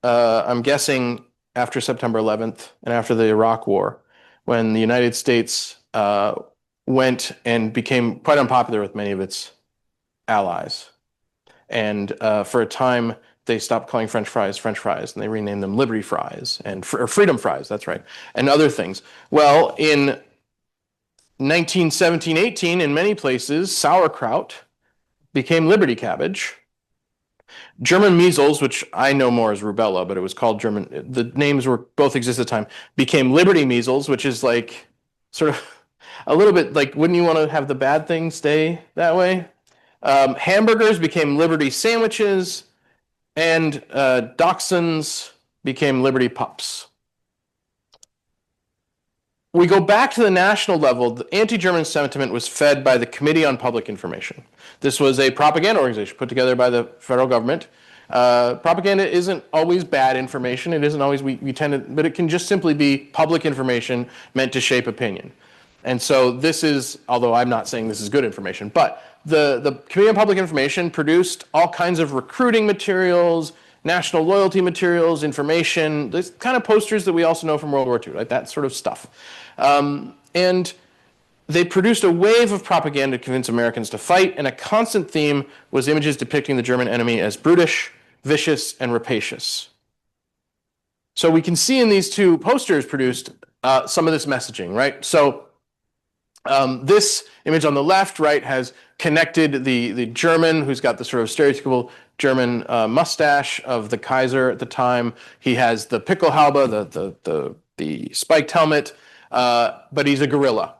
I'm guessing, after September 11th and after the Iraq War, when the United States went and became quite unpopular with many of its allies. And for a time, they stopped calling French fries, and they renamed them Liberty Fries or Freedom Fries, that's right, and other things. Well, in 1917-18, in many places, sauerkraut became Liberty cabbage. German measles, which I know more as rubella, but it was called German, the names were both exist at the time, became Liberty measles, which is like sort of a little bit like, wouldn't you want to have the bad thing stay that way? Hamburgers became Liberty sandwiches, and dachshunds became Liberty pups. We go back to the national level. The anti-German sentiment was fed by the Committee on Public Information. This was a propaganda organization put together by the federal government. Propaganda isn't always bad information. It isn't always, we tend to, but it can just simply be public information meant to shape opinion. And so this is, although I'm not saying this is good information, but the Committee on Public Information produced all kinds of recruiting materials, national loyalty materials, information, this kind of posters that we also know from World War II, like that sort of stuff. And they produced a wave of propaganda to convince Americans to fight, and a constant theme was images depicting the German enemy as brutish, vicious, and rapacious. So we can see in these two posters produced some of this messaging, right? So this image on the left, right, has connected the German who's got the sort of stereotypical German mustache of the Kaiser at the time. He has the Pickelhaube, the spiked helmet, but he's a guerrilla,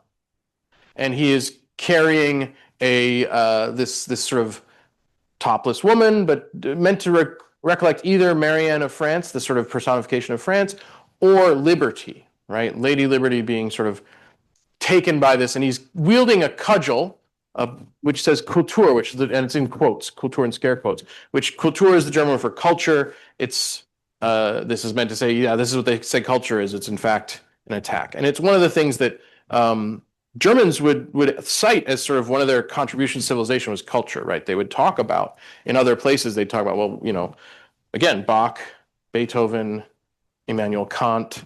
and he is carrying a this sort of topless woman, but meant to recollect either Marianne of France, the sort of personification of France, or Liberty, right? Lady Liberty being sort of taken by this, and he's wielding a cudgel, which says Kultur, and it's in quotes, Kultur in scare quotes, which Kultur is the German word for culture. It's this is meant to say, yeah, this is what they say culture is. It's in fact an attack, and it's one of the things that Germans would cite as sort of one of their contributions to civilization was culture, right? They would talk about, in other places, they'd talk about, well, you know, again, Bach, Beethoven, Immanuel Kant,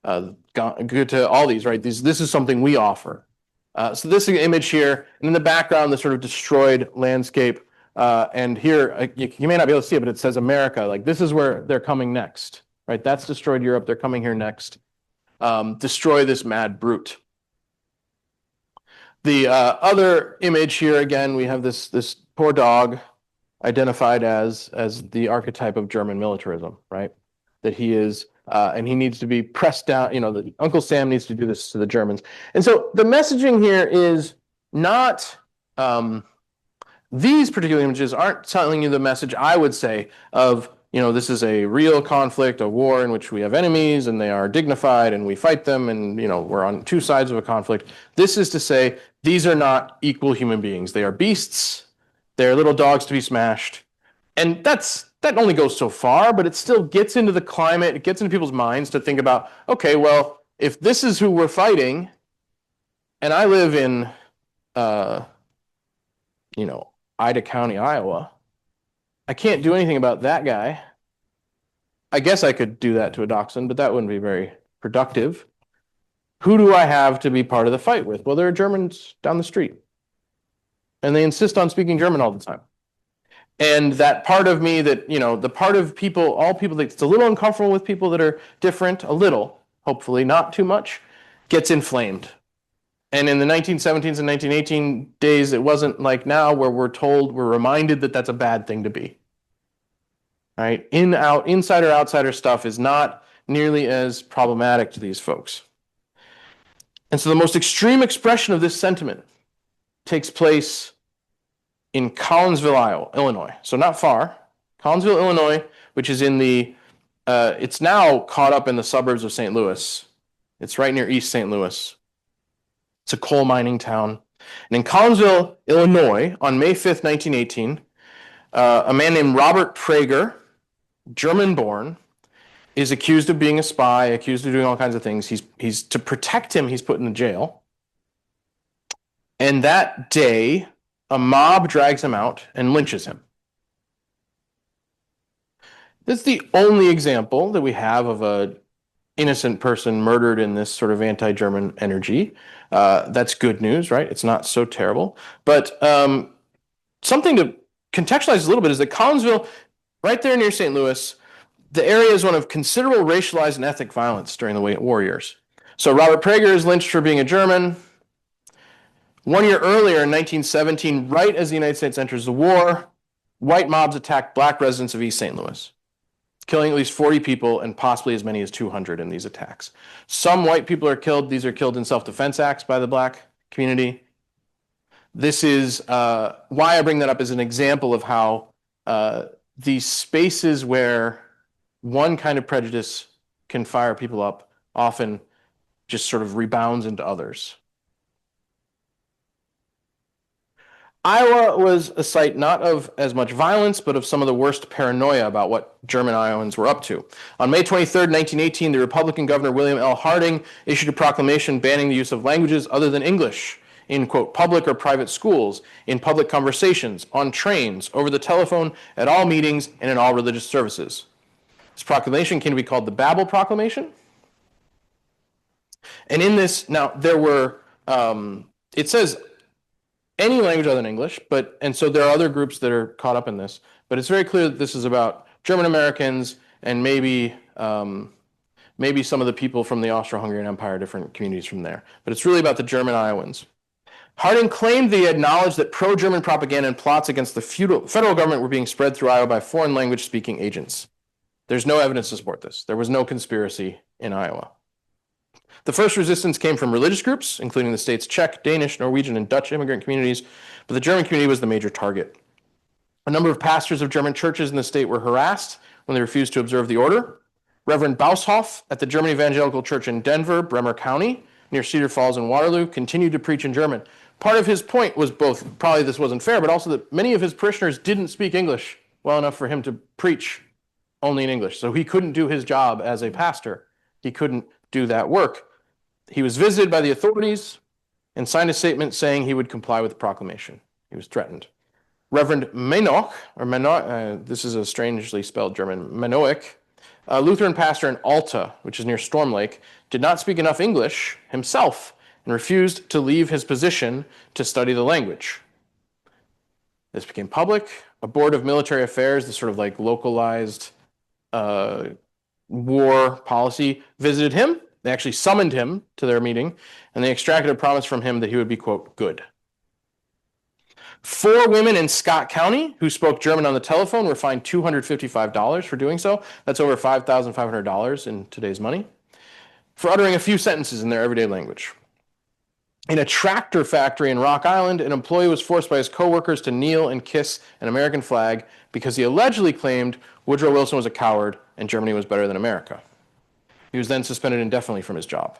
Goethe, all these, right? This is something we offer. So this image here, and in the background, the sort of destroyed landscape. And here, you may not be able to see it, but it says America. Like, this is where they're coming next, right? That's destroyed Europe. They're coming here next. Destroy this mad brute. The other image here, again, we have this poor dog identified as the archetype of German militarism, right? That he is, and he needs to be pressed down. You know, the Uncle Sam needs to do this to the Germans. And so the messaging here is not, these particular images aren't telling you the message, I would say, of, you know, this is a real conflict, a war in which we have enemies and they are dignified and we fight them and, you know, we're on two sides of a conflict. This is to say, these are not equal human beings. They are beasts. They're little dogs to be smashed. And that only goes so far, but it still gets into the climate. It gets into people's minds to think about, okay, well, if this is who we're fighting, and I live in, you know, Ida County, Iowa, I can't do anything about that guy. I guess I could do that to a dachshund, but that wouldn't be very productive. Who do I have to be part of the fight with? Well, there are Germans down the street, and they insist on speaking German all the time. And that part of me that, you know, the part of people, all people that's a little uncomfortable with people that are different, a little, hopefully not too much, gets inflamed. And in the 1917s and 1918 days, it wasn't like now where we're reminded that that's a bad thing to be. Right? Insider, outsider stuff is not nearly as problematic to these folks. And so the most extreme expression of this sentiment takes place in Collinsville, Illinois. So not far. Collinsville, Illinois, which is in it's now caught up in the suburbs of St. Louis. It's right near East St. Louis. It's a coal mining town. And in Collinsville, Illinois, on May 5th, 1918, a man named Robert Prager, German-born, is accused of being a spy, accused of doing all kinds of things. He's to protect him, he's put in the jail. And that day, a mob drags him out and lynches him. This is the only example that we have of a innocent person murdered in this sort of anti-German energy. That's good news, right? It's not so terrible. But something to contextualize a little bit is that Collinsville, right there near St. Louis, the area is one of considerable racialized and ethnic violence during the war years. So Robert Prager is lynched for being a German. 1 year earlier, in 1917, right as the United States enters the war, white mobs attacked black residents of East St. Louis, killing at least 40 people and possibly as many as 200 in these attacks. Some white people are killed. These are killed in self-defense acts by the black community. This is why I bring that up as an example of how these spaces where one kind of prejudice can fire people up often just sort of rebounds into others. Iowa was a site not of as much violence, but of some of the worst paranoia about what German Iowans were up to. On May 23, 1918, the Republican Governor William L. Harding issued a proclamation banning the use of languages other than English in, quote, public or private schools, in public conversations, on trains, over the telephone, at all meetings, and in all religious services. This proclamation came to be called the Babel Proclamation. And in this, now there were, it says any language other than English, and so there are other groups that are caught up in this, but it's very clear that this is about German Americans and maybe some of the people from the Austro-Hungarian Empire, different communities from there. But it's really about the German Iowans. Harding claimed that he had knowledge that pro-German propaganda and plots against the federal government were being spread through Iowa by foreign language-speaking agents. There's no evidence to support this. There was no conspiracy in Iowa. The first resistance came from religious groups, including the state's Czech, Danish, Norwegian, and Dutch immigrant communities, but the German community was the major target. A number of pastors of German churches in the state were harassed when they refused to observe the order. Reverend Baushoff at the German Evangelical Church in Denver, Bremer County, near Cedar Falls and Waterloo, continued to preach in German. Part of his point was both, probably this wasn't fair, but also that many of his parishioners didn't speak English well enough for him to preach only in English. So he couldn't do his job as a pastor. He couldn't do that work. He was visited by the authorities and signed a statement saying he would comply with the proclamation. He was threatened. Reverend Menoch, this is a strangely spelled German, Menoch, a Lutheran pastor in Alta, which is near Storm Lake, did not speak enough English himself and refused to leave his position to study the language. This became public. A board of military affairs, the sort of like localized war policy, visited him. They actually summoned him to their meeting, and they extracted a promise from him that he would be, quote, good. 4 women in Scott County who spoke German on the telephone were fined $255 for doing so. That's over $5,500 in today's money, for uttering a few sentences in their everyday language. In a tractor factory in Rock Island, an employee was forced by his coworkers to kneel and kiss an American flag because he allegedly claimed Woodrow Wilson was a coward and Germany was better than America. He was then suspended indefinitely from his job.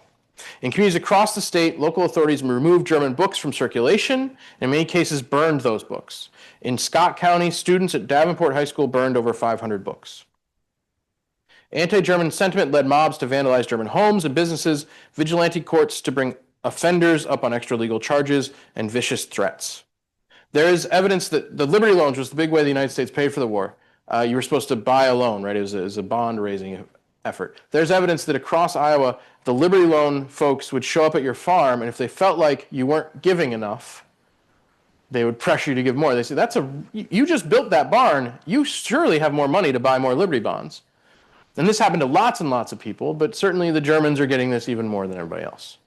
In communities across the state, local authorities removed German books from circulation, and in many cases burned those books. In Scott County, students at Davenport High School burned over 500 books. Anti-German sentiment led mobs to vandalize German homes and businesses, vigilante courts to bring offenders up on extra-legal charges, and vicious threats. There is evidence that the Liberty Loans was the big way the United States paid for the war. You were supposed to buy a loan, right? It was a bond-raising effort. There's evidence that across Iowa, the Liberty Loan folks would show up at your farm, and if they felt like you weren't giving enough, they would pressure you to give more. They say, you just built that barn. You surely have more money to buy more Liberty bonds. And this happened to lots and lots of people, but certainly the Germans are getting this even more than everybody else.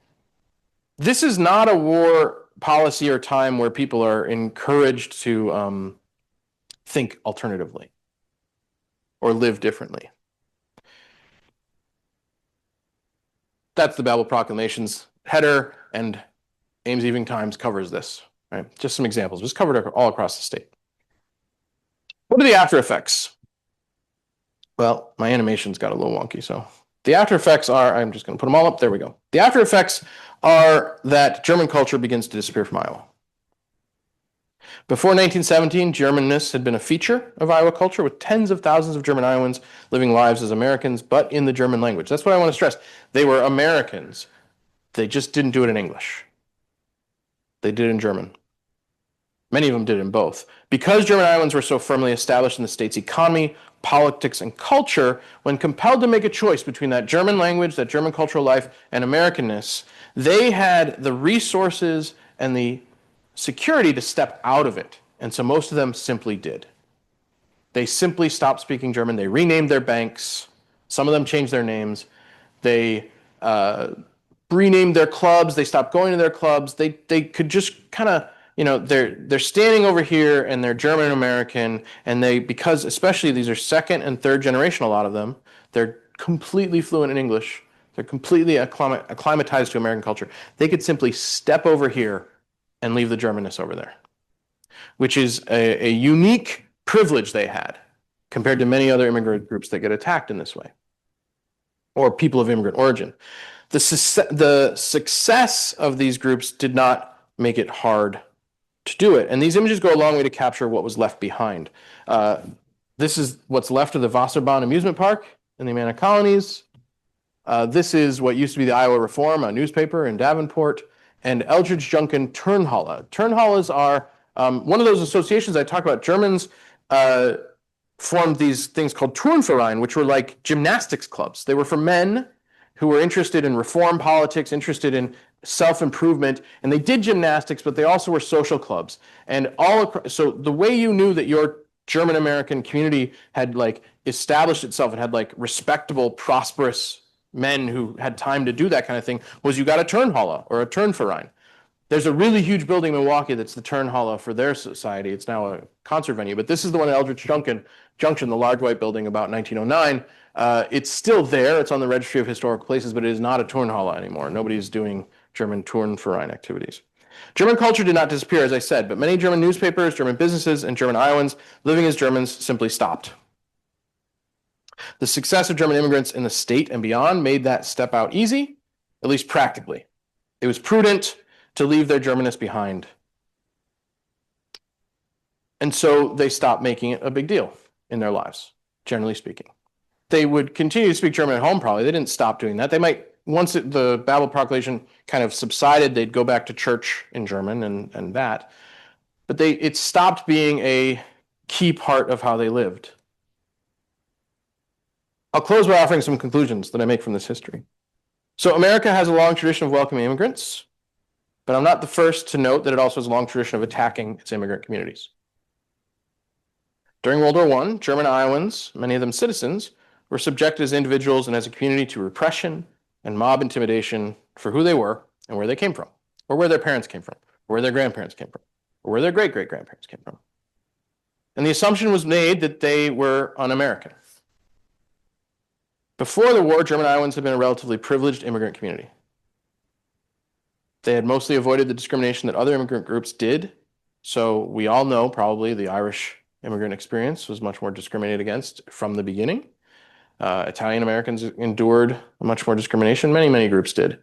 This is not a war policy or time where people are encouraged to think alternatively or live differently. That's the Babel Proclamation's header, and Ames Evening Times covers this. Right? Just some examples, just covered all across the state. What are the after effects? Well, my animation's got a little wonky, so the after effects are, I'm just going to put them all up. There we go. The after effects are that German culture begins to disappear from Iowa. Before 1917, Germanness had been a feature of Iowa culture, with tens of thousands of German Iowans living lives as Americans, but in the German language. That's what I want to stress. They were Americans. They just didn't do it in English. They did it in German. Many of them did in both. Because German Iowans were so firmly established in the state's economy, politics, and culture, when compelled to make a choice between that German language, that German cultural life, and Americanness, they had the resources and the security to step out of it. And so most of them simply did. They simply stopped speaking German. They renamed their banks. Some of them changed their names. They renamed their clubs. They stopped going to their clubs. They could just kind of, they're standing over here and they're German American, and because especially these are second and third generation, a lot of them, they're completely fluent in English. They're completely acclimatized to American culture. They could simply step over here and leave the Germanness over there, which is a unique privilege they had compared to many other immigrant groups that get attacked in this way, or people of immigrant origin. The success of these groups did not make it hard to do it. And these images go a long way to capture what was left behind. This is what's left of the Wasserbahn amusement park in the Amana colonies. This is what used to be the Iowa Reform, a newspaper in Davenport, and Eldridge Juncken Turnhalle. Turnhalles are one of those associations I talk about. Germans formed these things called Turnverein, which were like gymnastics clubs. They were for men who were interested in reform politics, interested in self-improvement, and they did gymnastics, but they also were social clubs. And so the way you knew that your German American community had established itself and had respectable, prosperous men who had time to do that kind of thing was you got a Turnhalle or a Turnverein. There's a really huge building in Milwaukee that's the Turnhalle for their society. It's now a concert venue, but this is the one at Eldridge Junction, the large white building, about 1909. It's still there. It's on the Registry of Historical Places, but it is not a Turnhalle anymore. Nobody's doing German Turnverein activities. German culture did not disappear, as I said, but many German newspapers, German businesses, and German Iowans living as Germans simply stopped. The success of German immigrants in the state and beyond made that step out easy, at least practically. It was prudent to leave their Germanness behind. And so they stopped making it a big deal in their lives, generally speaking. They would continue to speak German at home, probably. They didn't stop doing that. They might, once the Babel Proclamation kind of subsided, they'd go back to church in German and that. But it stopped being a key part of how they lived. I'll close by offering some conclusions that I make from this history. So America has a long tradition of welcoming immigrants, but I'm not the first to note that it also has a long tradition of attacking its immigrant communities. During World War I, German Iowans, many of them citizens, were subjected as individuals and as a community to repression and mob intimidation for who they were and where they came from, or where their parents came from, or where their grandparents came from, or where their great-great-grandparents came from. And the assumption was made that they were un-American. Before the war, German Iowans had been a relatively privileged immigrant community. They had mostly avoided the discrimination that other immigrant groups did. So we all know probably the Irish immigrant experience was much more discriminated against from the beginning. Italian Americans endured much more discrimination. Many, many groups did.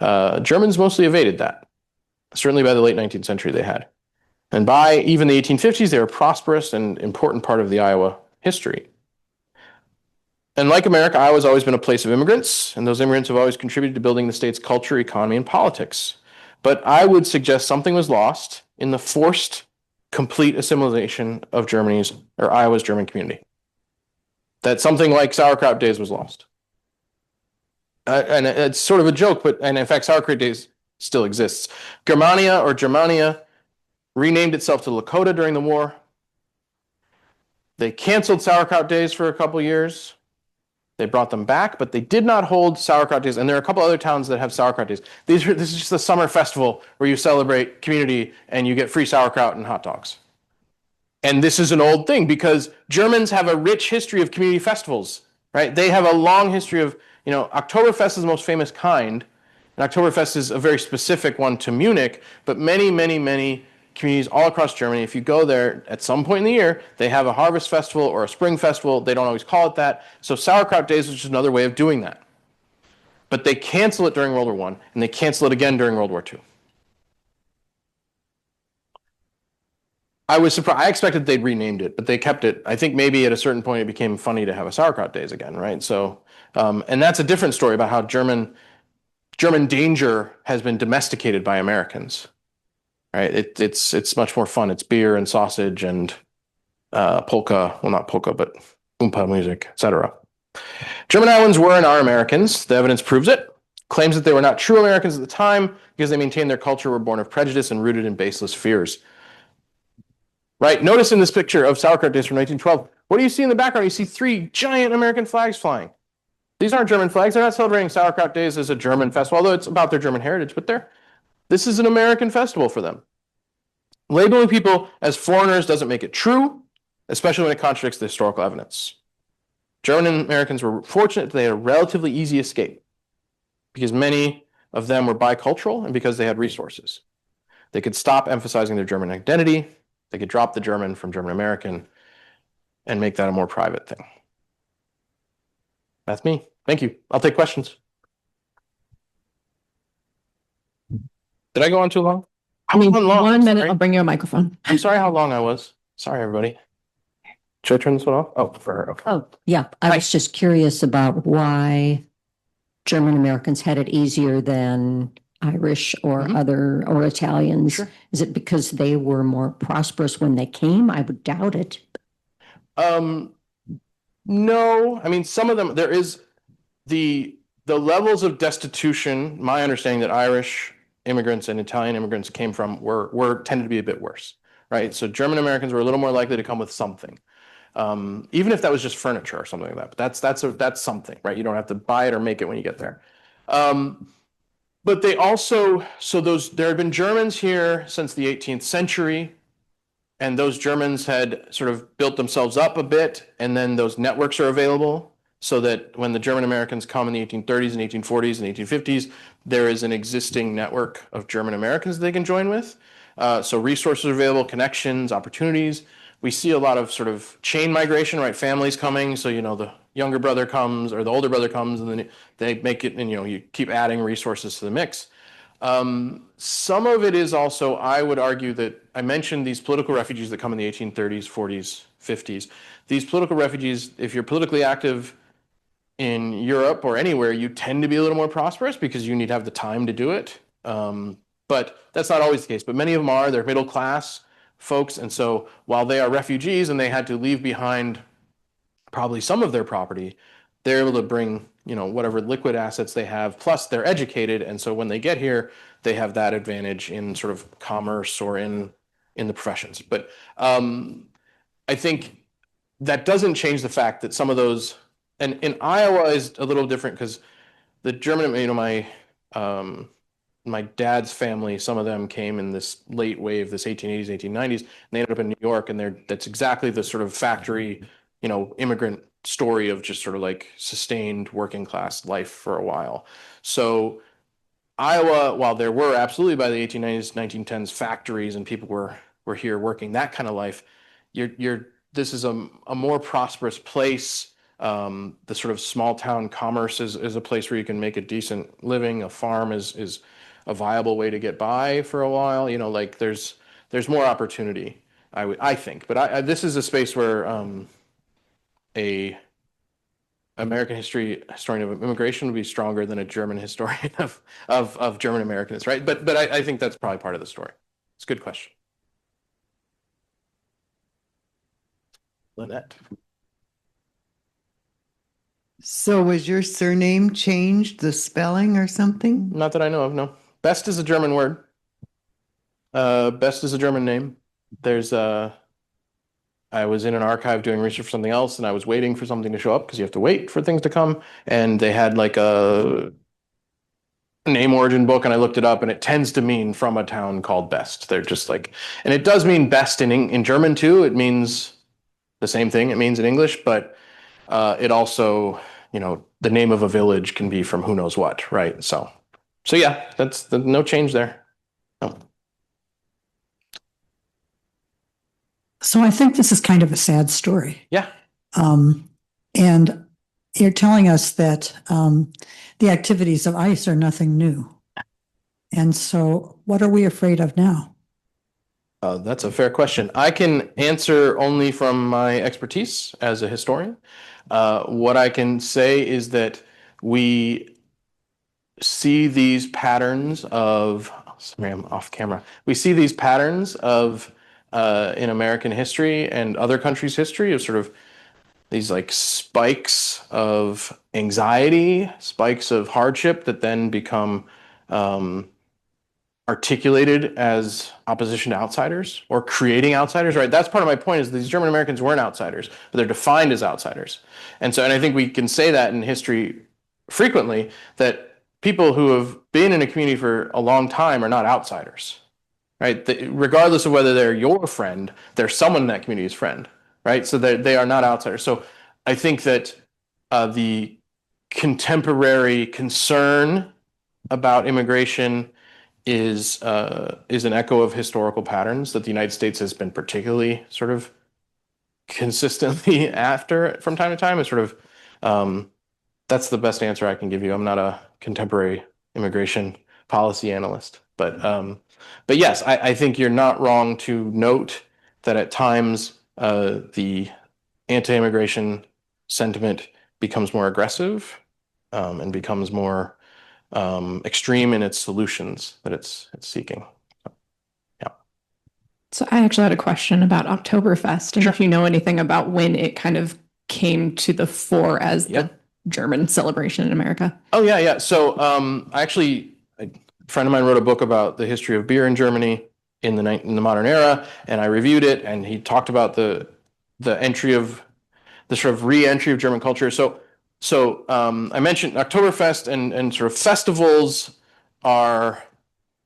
Germans mostly evaded that. Certainly by the late 19th century they had. And by even the 1850s, they were a prosperous and important part of the Iowa history. And like America, Iowa's always been a place of immigrants, and those immigrants have always contributed to building the state's culture, economy, and politics. But I would suggest something was lost in the forced, complete assimilation of Iowa's German community. That something like sauerkraut days was lost. And it's sort of a joke, and in fact, sauerkraut days still exists. Germania renamed itself to Lakota during the war. They canceled sauerkraut days for a couple years. They brought them back, but they did not hold sauerkraut days. And there are a couple other towns that have sauerkraut days. This is just a summer festival where you celebrate community and you get free sauerkraut and hot dogs. And this is an old thing because Germans have a rich history of community festivals, right? They have a long history of, Oktoberfest is the most famous kind. And Oktoberfest is a very specific one to Munich, but many, many, many communities all across Germany, if you go there at some point in the year, they have a harvest festival or a spring festival. They don't always call it that. So sauerkraut days is just another way of doing that. But they cancel it during World War I, and they cancel it again during World War II. I was surprised. I expected they'd renamed it, but they kept it. I think maybe at a certain point it became funny to have a sauerkraut days again, right? So, and that's a different story about how German danger has been domesticated by Americans. right? It's much more fun. It's beer and sausage and polka, well, not polka, but oompa music, etc. German Iowans were and are Americans. The evidence proves it. Claims that they were not true Americans at the time because they maintained their culture, were born of prejudice and rooted in baseless fears. Right? Notice in this picture of Sauerkraut Days from 1912, what do you see in the background? You see 3 giant American flags flying. These aren't German flags. They're not celebrating Sauerkraut Days as a German festival, although it's about their German heritage, but this is an American festival for them. Labeling people as foreigners doesn't make it true, especially when it contradicts the historical evidence. German Americans were fortunate that they had a relatively easy escape because many of them were bicultural and because they had resources. They could stop emphasizing their German identity. They could drop the German from German American and make that a more private thing. That's me. Thank you. I'll take questions. Did I go on too long? I mean, long? 1 minute, Sorry. I'll bring you a microphone. I'm sorry how long I was. Sorry, everybody. Should I turn this one off? Oh, for her. Okay. Oh, yeah. I was just curious about why German Americans had it easier than Irish or or Italians. Sure. Is it because they were more prosperous when they came? I would doubt it. No, I mean, some of them, there is the levels of destitution, my understanding that Irish immigrants and Italian immigrants came from were tended to be a bit worse, right? So German Americans were a little more likely to come with something. Even if that was just furniture or something like that, but that's something, right? You don't have to buy it or make it when you get there. But they also, there had been Germans here since the 18th century, and those Germans had sort of built themselves up a bit, and then those networks are available so that when the German Americans come in the 1830s and 1840s and 1850s, there is an existing network of German Americans they can join with. So resources are available, connections, opportunities. We see a lot of sort of chain migration, right? Families coming. So, the younger brother comes or the older brother comes, and then they make it, and, you keep adding resources to the mix. Some of it is also, I would argue that I mentioned these political refugees that come in the 1830s, 40s, 50s. These political refugees, if you're politically active in Europe or anywhere, you tend to be a little more prosperous because you need to have the time to do it. But that's not always the case. But many of them are. They're middle class folks. And so while they are refugees and they had to leave behind probably some of their property, they're able to bring, whatever liquid assets they have, plus they're educated. And so when they get here, they have that advantage in sort of commerce or in the professions. But I think that doesn't change the fact that some of those, and in Iowa is a little different because the German, my dad's family, some of them came in this late wave, this 1880s, 1890s, and they ended up in New York, and that's exactly the sort of factory, immigrant story of just sort of like sustained working class life for a while. So Iowa, while there were absolutely by the 1890s, 1910s factories and people were here working that kind of life, this is a more prosperous place. The sort of small town commerce is a place where you can make a decent living. A farm is a viable way to get by for a while. Like there's more opportunity, I think. But this is a space where a American historian of immigration would be stronger than a German historian of German Americans, right? But I think that's probably part of the story. It's a good question. Lynette. So was your surname changed, the spelling or something? Not that I know of, no. Best is a German word. Best is a German name. I was in an archive doing research for something else, and I was waiting for something to show up because you have to wait for things to come. And they had like a name origin book, and I looked it up, and it tends to mean from a town called Best. They're just like, and it does mean best in German too. It means the same thing it means in English, but it also, the name of a village can be from who knows what, right? So yeah, that's no change there. No. So I think this is kind of a sad story. Yeah. And you're telling us that the activities of ICE are nothing new. And so what are we afraid of now? That's a fair question. I can answer only from my expertise as a historian. What I can say is that we see these patterns of sorry, I'm off camera. We see these patterns of in American history and other countries' history of sort of these like spikes of anxiety, spikes of hardship that then become articulated as opposition to outsiders or creating outsiders, right? That's part of my point is these German Americans weren't outsiders, but they're defined as outsiders. And I think we can say that in history frequently that people who have been in a community for a long time are not outsiders, right? Regardless of whether they're your friend, they're someone in that community's friend, right? So they are not outsiders. So I think that the contemporary concern about immigration is an echo of historical patterns that the United States has been particularly sort of consistently after from time to time. It's sort of that's the best answer I can give you. I'm not a contemporary immigration policy analyst, but yes, I think you're not wrong to note that at times the anti-immigration sentiment becomes more aggressive and becomes more extreme in its solutions that it's seeking. Yeah. So I actually had a question about Oktoberfest and Sure. if you know anything about when it kind of came to the fore as Yeah. the German celebration in America. Oh yeah. So actually, a friend of mine wrote a book about the history of beer in Germany in the modern era, and I reviewed it, and he talked about the entry of the sort of re-entry of German culture. So I mentioned Oktoberfest and sort of festivals are,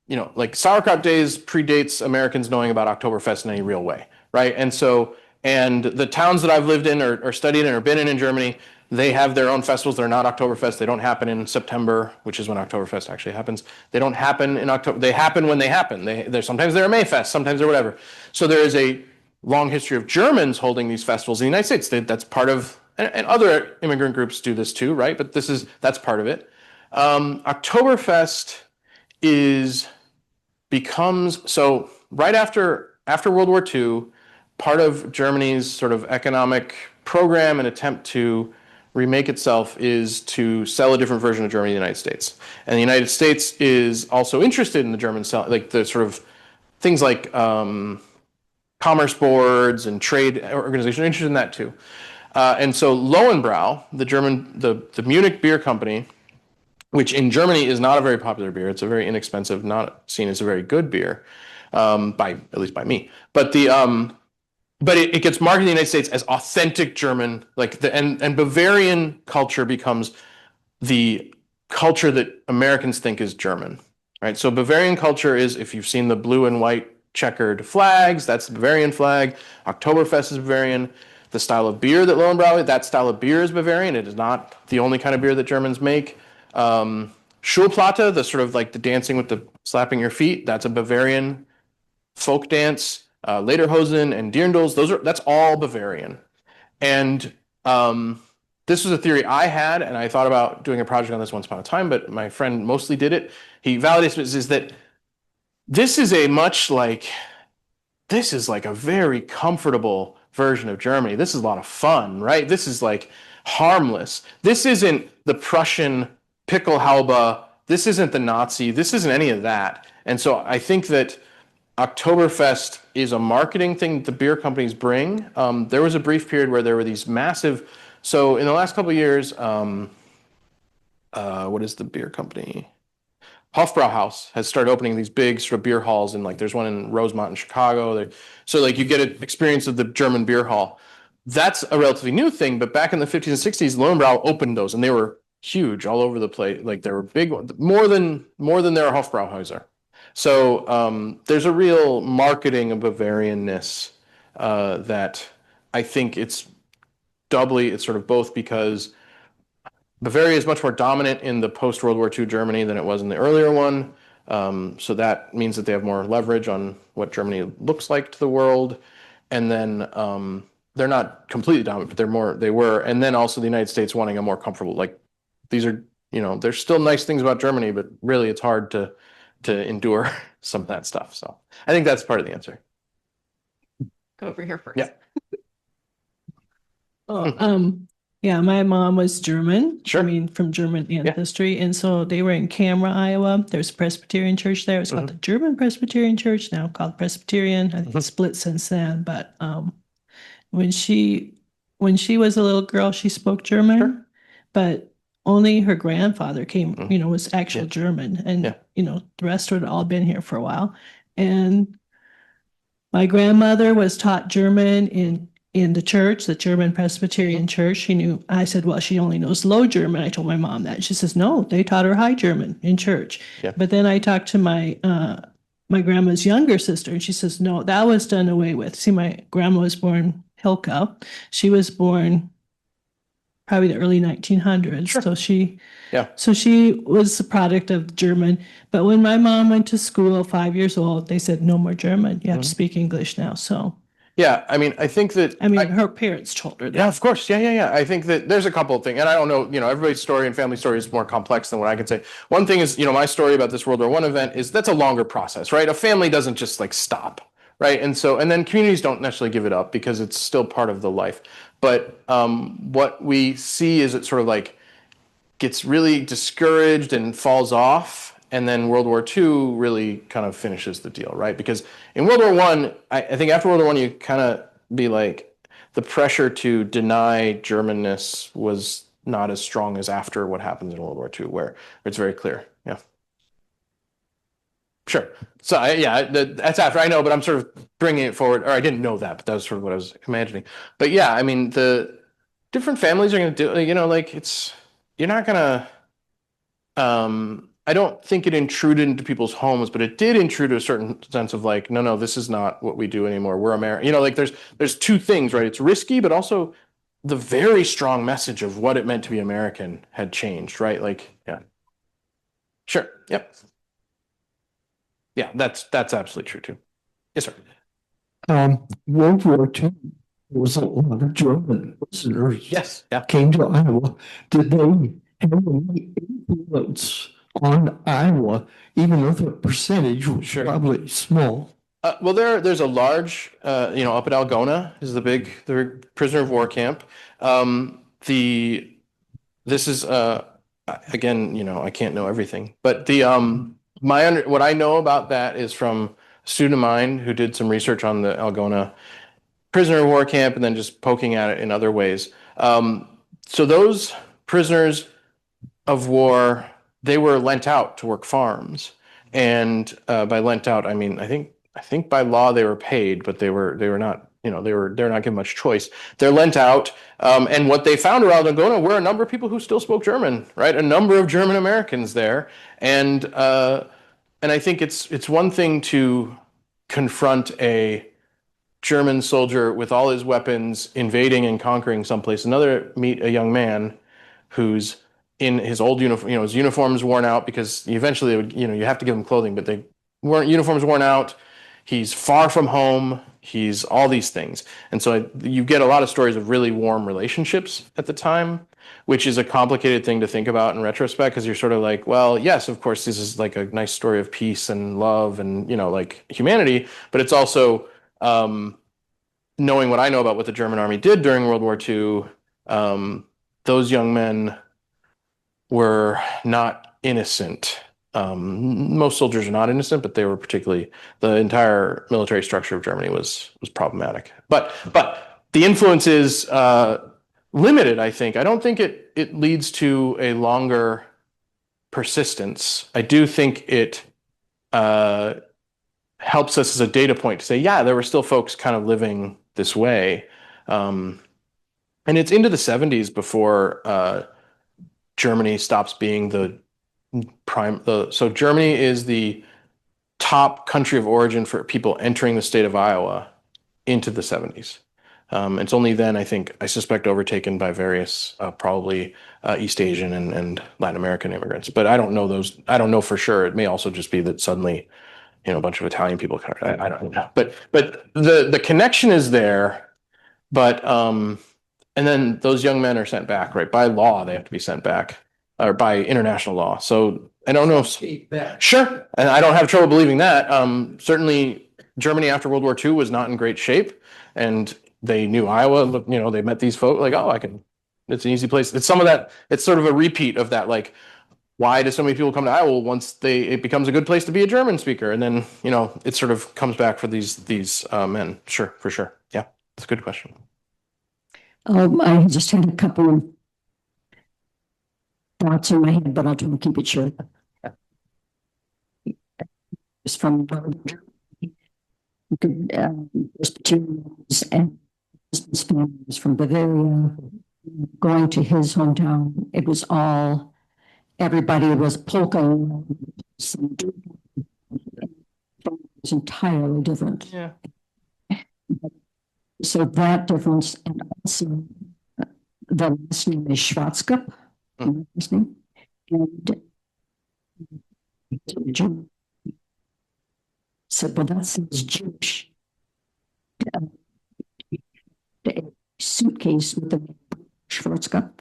you know, like Sauerkraut Days predates Americans knowing about Oktoberfest in any real way, right? And the towns that I've lived in or studied in or been in Germany, they have their own festivals. They're not Oktoberfest. They don't happen in September, which is when Oktoberfest actually happens. They don't happen in October. They happen when they happen. Sometimes they're a Mayfest, sometimes they're whatever. So there is a long history of Germans holding these festivals in the United States. That's part of, and other immigrant groups do this too, right? But that's part of it. Oktoberfest becomes so right after World War II, part of Germany's sort of economic program and attempt to remake itself is to sell a different version of Germany to the United States. And the United States is also interested in the German like the sort of things like commerce boards and trade organizations are interested in that too. And so Lowenbrau, the Munich beer company, which in Germany is not a very popular beer. It's a very inexpensive, not seen as a very good beer, at least by me. But it gets marketed in the United States as authentic German, and Bavarian culture becomes the culture that Americans think is German, right? So Bavarian culture is, if you've seen the blue and white checkered flags, that's the Bavarian flag. Oktoberfest is Bavarian. The style of beer that Lowenbrau, that style of beer is Bavarian. It is not the only kind of beer that Germans make. Schulplatte, the sort of like the dancing with the slapping your feet, that's a Bavarian folk dance. Lederhosen and Dirndls, that's all Bavarian. And this was a theory I had, and I thought about doing a project on this once upon a time, but my friend mostly did it. He validates it, is that this is like a very comfortable version of Germany. This is a lot of fun, right? This is like harmless. This isn't the Prussian Pickelhaube. This isn't the Nazi. This isn't any of that. And so I think that Oktoberfest is a marketing thing that the beer companies bring. There was a brief period where there were these massive. So in the last couple of years, what is the beer company? Hofbrauhaus has started opening these big sort of beer halls, and like there's one in Rosemont in Chicago. So like you get an experience of the German beer hall. That's a relatively new thing, but back in the 50s and 60s, Lowenbrau opened those, and they were huge all over the place. Like they were big, more than their Hofbrauhäuser. So there's a real marketing of Bavarianness that I think it's sort of both because Bavaria is much more dominant in the post-World War II Germany than it was in the earlier one. So that means that they have more leverage on what Germany looks like to the world. And then they're not completely dominant, but they were. And then also the United States wanting a more comfortable, like these are, there's still nice things about Germany, but really it's hard to endure some of that stuff. So I think that's part of the answer. Go over here first. Yeah. Well, Yeah, my mom was German. Sure. I mean, from German ancestry. And so they were in Camera, Iowa. There's a Presbyterian church there. It's called the German Presbyterian Church, now called Presbyterian. I think it's split since then. But when she was a little girl, she spoke German, Sure. but only her grandfather came, was actual Yeah. German. And, Yeah. The rest would all been here for a while. And my grandmother was taught German in the church, the German Presbyterian Church. She knew, I said, well, she only knows Low German. I told my mom that. She says, no, they taught her High German in church. Yeah. But then I talked to my grandma's younger sister, and she says, no, that was done away with. See, my grandma was born Hilka. She was born probably the early 1900s. Sure. So she was a product of German. But when my mom went to school, 5 years old, they said, no more German. You have to speak English now. So, Yeah, I mean, I think that her parents told her that. yeah, of course. Yeah. I think that there's a couple of things, and I don't know, everybody's story and family story is more complex than what I can say. One thing is, my story about this World War I event is that's a longer process, right? A family doesn't just like stop, right? And then communities don't necessarily give it up because it's still part of the life. But what we see is it sort of like gets really discouraged and falls off. And then World War II really kind of finishes the deal, right? Because in World War I think after World War I, you kind of be like, the pressure to deny Germanness was not as strong as after what happens in World War II, where it's very clear. Yeah. Sure. So that's after, I know, but I'm sort of bringing it forward, or I didn't know that, but that was sort of what I was imagining. But yeah, I mean, the different families are going to do, you're not going to, I don't think it intruded into people's homes, but it did intrude a certain sense of like, no, this is not what we do anymore. We're American. There's two things, right? It's risky, but also the very strong message of what it meant to be American had changed, right? Like, yeah. Sure. Yep. Yeah, that's absolutely true too. Yes, sir. World War II was a lot of German prisoners Yes. Yeah. came to Iowa. Did they have any influence on Iowa, even though the percentage was Sure. probably small? Well, there's a large, up at Algona is the big prisoner of war camp. This is again, I can't know everything, but what I know about that is from a student of mine who did some research on the Algona prisoner of war camp and then just poking at it in other ways. So those prisoners of war, they were lent out to work farms, and by lent out, I mean I think by law they were paid, but they were not. They're not given much choice. They're lent out, and what they found around Algona were a number of people who still spoke German, right? A number of German Americans there, and I think it's one thing to confront a German soldier with all his weapons invading and conquering someplace. Another, meet a young man who's in his old uniform, his uniform's worn out because eventually, you have to give him clothing, but uniform's worn out. He's far from home. He's all these things. And so you get a lot of stories of really warm relationships at the time, which is a complicated thing to think about in retrospect, because you're sort of like, well, yes, of course, this is like a nice story of peace and love and, like humanity, but it's also knowing what I know about what the German army did during World War II, those young men were not innocent. Most soldiers are not innocent, but they were particularly, the entire military structure of Germany was problematic. But the influence is limited, I think. I don't think it leads to a longer persistence. I do think it helps us as a data point to say, yeah, there were still folks kind of living this way. And it's into the 70s before Germany stops being so Germany is the top country of origin for people entering the state of Iowa into the 70s. It's only then, I suspect, overtaken by various, probably East Asian and Latin American immigrants. But I don't know those. I don't know for sure. It may also just be that suddenly, a bunch of Italian people. I don't know. But the connection is there. But and then those young men are sent back, right? By law, they have to be sent back, or by international law. So I don't know. Sure, and I don't have trouble believing that. Certainly, Germany after World War II was not in great shape, and they knew Iowa. They met these folks like, oh, I can, It's an easy place. It's some of that. It's sort of a repeat of that. Like, why do so many people come to Iowa? Once it becomes a good place to be a German speaker, and then it sort of comes back for these men. Sure, for sure. Yeah, it's a good question. I just had a couple of thoughts in my head, but I'll try and keep it short. It's from Presbyterians and business families from Bavaria going to his hometown. It was all, everybody was polka. It was entirely different. Yeah. So that difference, and also the last name is Schwarzkopf, last name, and German. Said, well, that sounds Jewish. The suitcase with the Schwarzkopf.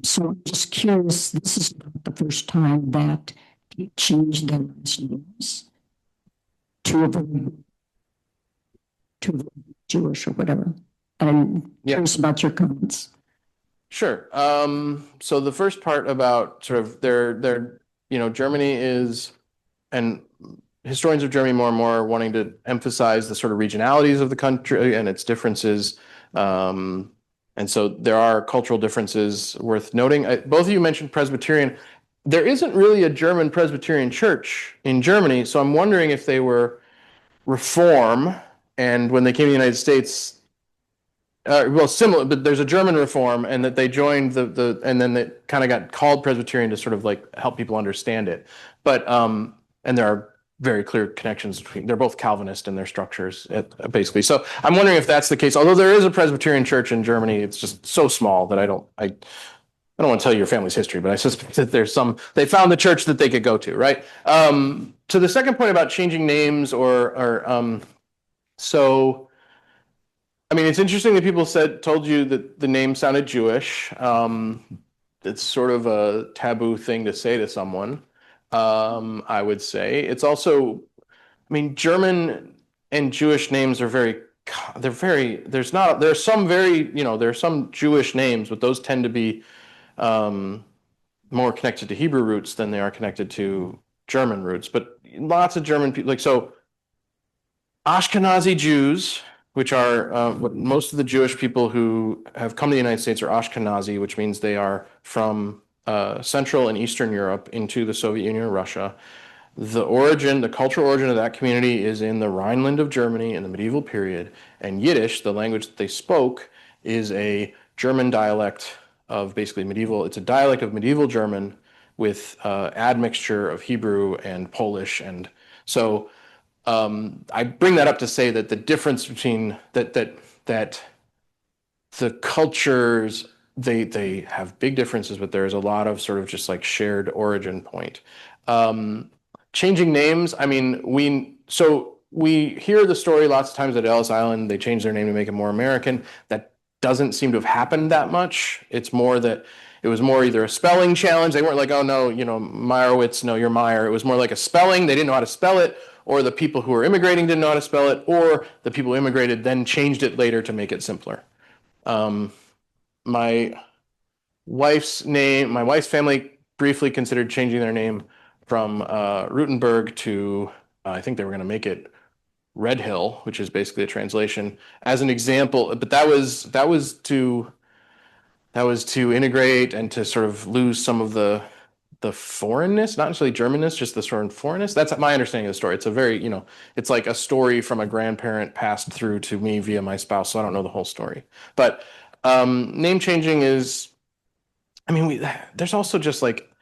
So I'm just curious, this is not the first time that he changed their last names to Jewish or whatever. I'm curious about your comments. Sure. So the first part about sort of their Germany is, and historians of Germany more and more are wanting to emphasize the sort of regionalities of the country and its differences. And so there are cultural differences worth noting. Both of you mentioned Presbyterian. There isn't really a German Presbyterian church in Germany, so I'm wondering if they were Reform, and when they came to the United States, well, similar, but there's a German Reform, and that they joined and then they kind of got called Presbyterian to sort of like help people understand it. But and there are very clear connections between. They're both Calvinist in their structures, basically. So I'm wondering if that's the case. Although there is a Presbyterian church in Germany, it's just so small that I don't want to tell you your family's history, but I suspect that there's some. They found the church that they could go to, right? To the second point about changing names so. I mean, it's interesting that people told you that the name sounded Jewish. It's sort of a taboo thing to say to someone. I would say it's also, I mean, German and Jewish names are there's some Jewish names, but those tend to be more connected to Hebrew roots than they are connected to German roots. But lots of German people, Ashkenazi Jews, which are what most of the Jewish people who have come to the United States are Ashkenazi, which means they are from Central and Eastern Europe into the Soviet Union or Russia. The cultural origin of that community is in the Rhineland of Germany in the medieval period, and Yiddish, the language that they spoke, is a German dialect of basically medieval. It's a dialect of medieval German with admixture of Hebrew and Polish, and so. I bring that up to say that the difference between that the cultures, they have big differences, but there's a lot of sort of just like shared origin point. Changing names, I mean, we hear the story lots of times at Ellis Island, they change their name to make it more American. That doesn't seem to have happened that much. It's more that it was more either a spelling challenge. They weren't like, oh no, Meyerowitz, no, you're Meyer. It was more like a spelling. They didn't know how to spell it, or the people who were immigrating didn't know how to spell it, or the people who immigrated then changed it later to make it simpler. My wife's family briefly considered changing their name from Rutenberg to, I think they were going to make it Red Hill, which is basically a translation, as an example. But that was to integrate and to sort of lose some of the foreignness, not necessarily Germanness, just the sort of foreignness. That's my understanding of the story. It's a very, it's like a story from a grandparent passed through to me via my spouse, so I don't know the whole story. But name changing is, I mean, there's also just like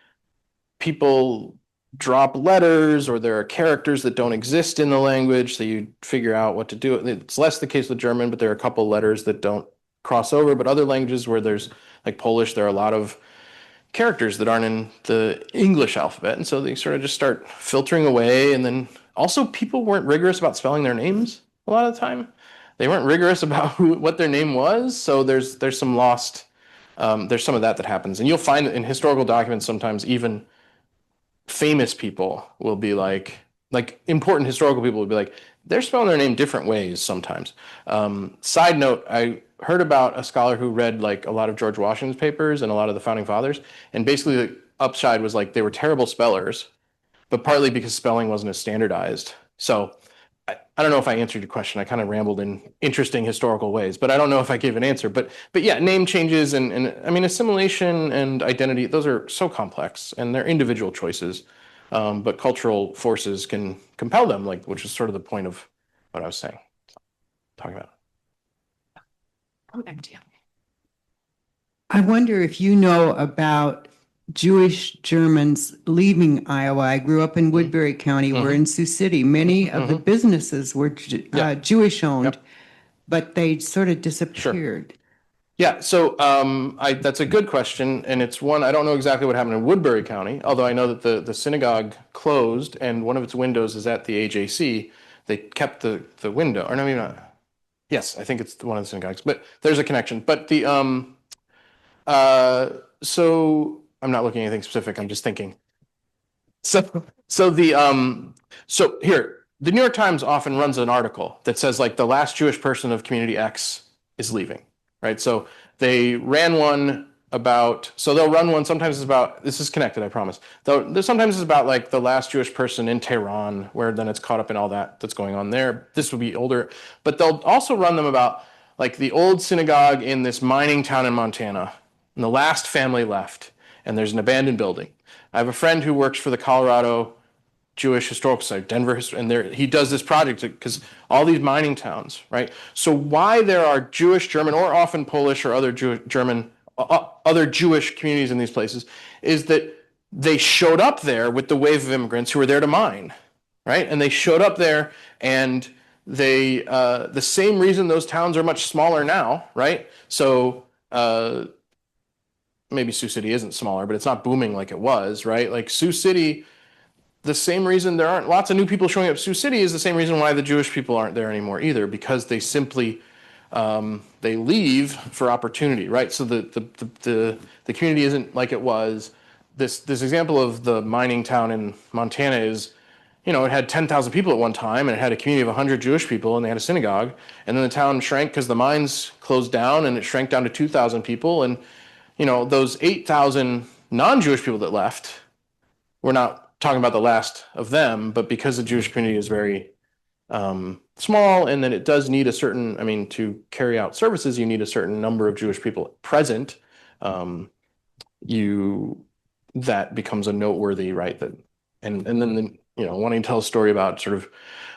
people drop letters, or there are characters that don't exist in the language, so you figure out what to do. It's less the case with German, but there are a couple letters that don't cross over. But other languages where there's like Polish, there are a lot of characters that aren't in the English alphabet, and so they sort of just start filtering away. And then also people weren't rigorous about spelling their names a lot of the time. They weren't rigorous about what their name was, so there's some lost, there's some of that happens. And you'll find that in historical documents sometimes even famous people will be like, like important historical people would be like, they're spelling their name different ways sometimes. Side note, I heard about a scholar who read like a lot of George Washington's papers and a lot of the founding fathers, and basically the upside was like they were terrible spellers, but partly because spelling wasn't as standardized. So I don't know if I answered your question. I kind of rambled in interesting historical ways, but I don't know if I gave an answer. But yeah, name changes and I mean assimilation and identity, those are so complex and they're individual choices. But cultural forces can compel them, like which is sort of the point of what I was saying, talking about. Back to you. I wonder if you know about Jewish Germans leaving Iowa. I grew up in Woodbury County. We're in Sioux City. Many of the businesses were Yeah. Jewish owned, Yep. but they sort of disappeared. Yeah, so that's a good question, and it's one I don't know exactly what happened in Woodbury County, although I know that the synagogue closed and one of its windows is at the AJC. They kept the window, or no, maybe not. Yes, I think it's one of the synagogues, but there's a connection. But the so I'm not looking at anything specific. I'm just thinking. So here, the New York Times often runs an article that says like the last Jewish person of community X is leaving, right? So they ran one about, so they'll run one, sometimes it's about, this is connected, I promise. Though sometimes it's about like the last Jewish person in Tehran, where then it's caught up in all that's going on there. This would be older, but they'll also run them about like the old synagogue in this mining town in Montana, and the last family left, and there's an abandoned building. I have a friend who works for the Colorado Jewish Historical Society, Denver, and he does this project because all these mining towns, right? So why there are Jewish, German, or often Polish or other German, other Jewish communities in these places is that they showed up there with the wave of immigrants who were there to mine, right? And they showed up there, and they the same reason those towns are much smaller now, right? So maybe Sioux City isn't smaller, but it's not booming like it was, right? Like Sioux City, the same reason there aren't lots of new people showing up Sioux City is the same reason why the Jewish people aren't there anymore either, because they simply they leave for opportunity, right? So the community isn't like it was. This example of the mining town in Montana is, you know, it had 10,000 people at one time, and it had a community of 100 Jewish people, and they had a synagogue, and then the town shrank because the mines closed down, and it shrank down to 2,000 people, and you know, those 8,000 non-Jewish people that left, we're not talking about the last of them, but because the Jewish community is very small, and then it does need a certain, I mean, to carry out services, you need a certain number of Jewish people present. That becomes a noteworthy, right? That and then you know, wanting to tell a story about sort of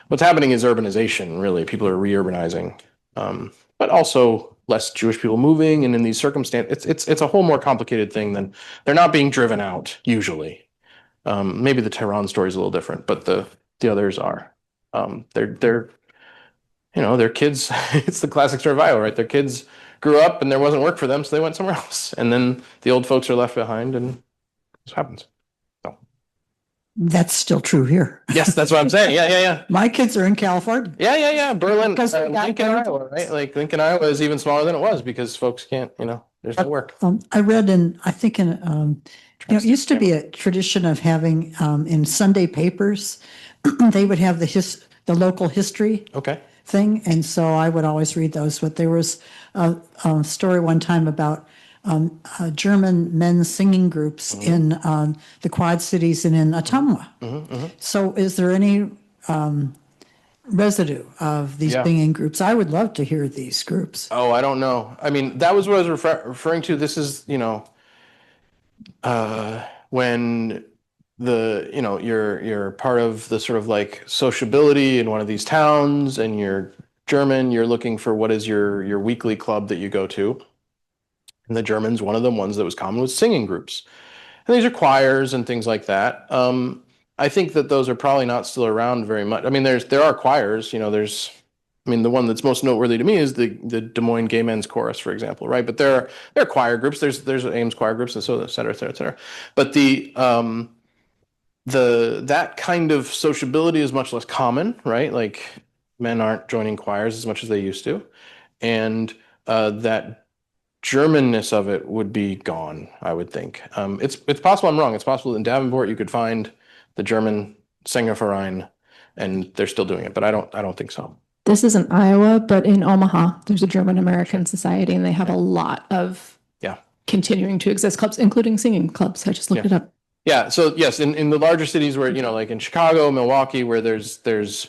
what's happening is urbanization. Really, people are re-urbanizing, but also less Jewish people moving, and in these circumstances, it's a whole more complicated thing than they're not being driven out usually. Maybe the Tehran story is a little different, but the others are. They're you know, their kids. It's the classic story of Iowa, right? Their kids grew up and there wasn't work for them, so they went somewhere else, and then the old folks are left behind, and this happens. So That's still true here. yes, that's what I'm saying. Yeah. My kids are in California. Yeah. Berlin, Because they got Lincoln, better Iowa, right? Like Lincoln, Iowa is even smaller than it was because folks can't, you know, there's no work. I read I think you know, it used to be a tradition of having in Sunday papers, they would have the local history Okay. thing. And so I would always read those. But there was a story one time about German men's singing groups in the Quad Cities and in Ottumwa. So is there any residue of these Yeah. singing groups? I would love to hear these groups. Oh, I don't know. I mean, that was what I was referring to. This is, you know, when you know, you're part of the sort of like sociability in one of these towns, and you're German, you're looking for what is your weekly club that you go to. And the Germans, one of the ones that was common was singing groups. And these are choirs and things like that. I think that those are probably not still around very much. I mean, there are choirs, you know, I mean, the one that's most noteworthy to me is the Des Moines Gay Men's Chorus, for example, right? But there are choir groups. There's Ames choir groups, and so et cetera, et cetera, et cetera. But that kind of sociability is much less common, right? Like men aren't joining choirs as much as they used to, and that Germanness of it would be gone, I would think. It's possible I'm wrong. It's possible in Davenport you could find the German Sängerverein, and they're still doing it, but I don't think so. This isn't Iowa, but in Omaha, there's a German American society, and they have a lot of continuing to exist clubs, including singing clubs. I just looked it up. Yeah. So yes, in the larger cities where, like in Chicago, Milwaukee, where there's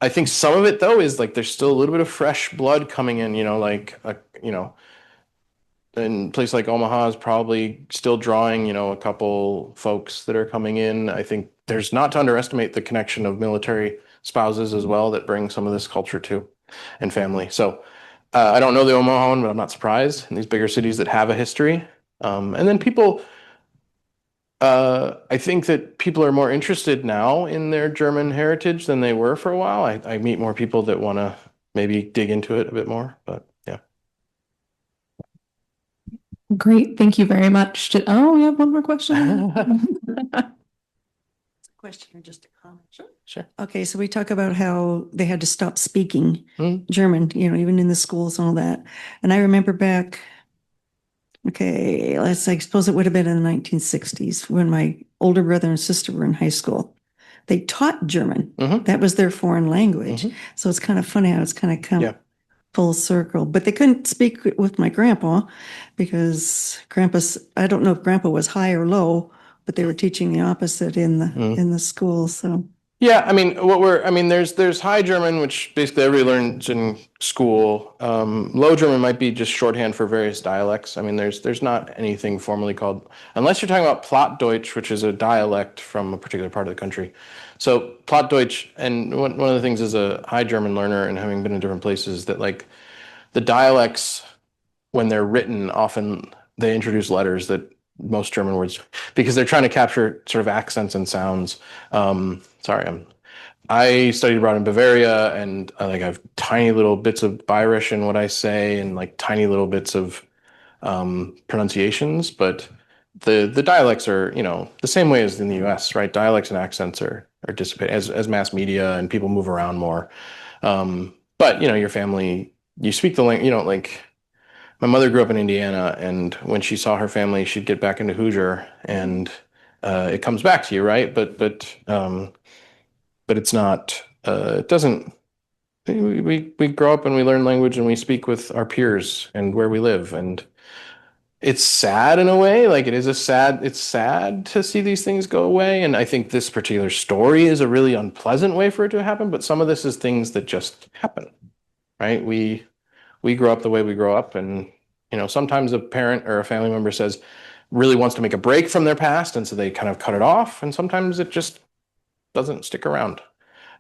I think some of it though is like there's still a little bit of fresh blood coming in, like in a place like Omaha is probably still drawing, a couple folks that are coming in. I think there's not to underestimate the connection of military spouses as well that bring some of this culture too, and family. So I don't know the Omaha one, but I'm not surprised in these bigger cities that have a history. And then people, I think that people are more interested now in their German heritage than they were for a while. I meet more people that want to maybe dig into it a bit more, but yeah. Great. Thank you very much. Oh, we have one more question. Question or just a comment? Sure. Okay, so we talk about how they had to stop speaking Mhm. German, even in the schools and all that. And I remember back, okay, I suppose it would have been in the 1960s when my older brother and sister were in high school. They taught German. Mhm. That was their foreign language. Mhm. So it's kind of funny how it's kind of come Yeah. full circle. But they couldn't speak with my grandpa because I don't know if grandpa was high or low, but they were teaching the opposite in the school. So Yeah, I mean, there's High German, which basically everybody learns in school. Low German might be just shorthand for various dialects. I mean, there's not anything formally called, unless you're talking about Plattdeutsch, which is a dialect from a particular part of the country. So Plattdeutsch, and one of the things as a High German learner and having been in different places, that like the dialects, when they're written, often they introduce letters that most German words, because they're trying to capture sort of accents and sounds. I studied abroad in Bavaria, and I have tiny little bits of Bayerish in what I say, and like tiny little bits of pronunciations. But the dialects are, the same way as in the U.S., right? Dialects and accents are dissipated as mass media and people move around more. But your family, you speak the language. Like my mother grew up in Indiana, and when she saw her family, she'd get back into Hoosier, and it comes back to you, right? But it's not. It doesn't. We grow up and we learn language and we speak with our peers and where we live, and it's sad in a way. Like it's sad to see these things go away. And I think this particular story is a really unpleasant way for it to happen. But some of this is things that just happen, right? We grow up the way we grow up, and sometimes a parent or a family member really wants to make a break from their past, and so they kind of cut it off, and sometimes it just doesn't stick around.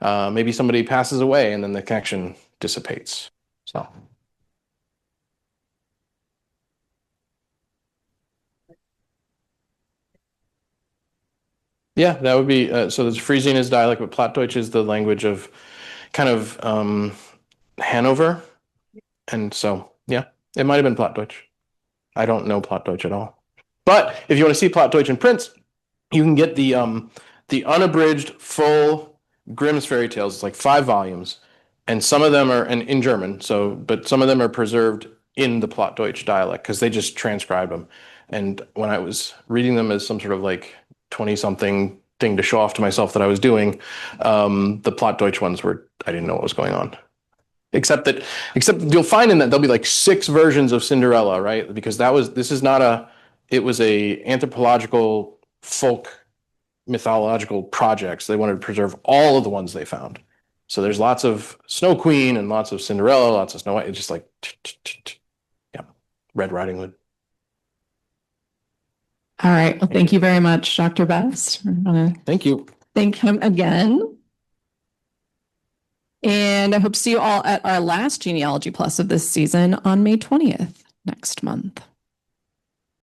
Maybe somebody passes away and then the connection dissipates. So yeah, that would be so there's Frisian is dialect, but Plattdeutsch is the language of kind of Hanover. And so yeah, it might have been Plattdeutsch. I don't know Plattdeutsch at all. But if you want to see Plattdeutsch in print, you can get the unabridged full Grimm's fairy tales. It's like 5 volumes, and some of them are in German. But some of them are preserved in the Plattdeutsch dialect because they just transcribed them. And when I was reading them as some sort of like 20-something thing to show off to myself that I was doing, the Plattdeutsch ones I didn't know what was going on. Except you'll find in that there'll be like 6 versions of Cinderella, right? Because it was a anthropological folk mythological projects. They wanted to preserve all of the ones they found. So there's lots of Snow Queen and lots of Cinderella, lots of Snow White. It's just like, yeah, Red Riding Hood. All right. Well, thank you very much, Dr. Best. We're gonna Thank you. thank him again. And I hope to see you all at our last Genealogy Plus of this season on May 20th next month.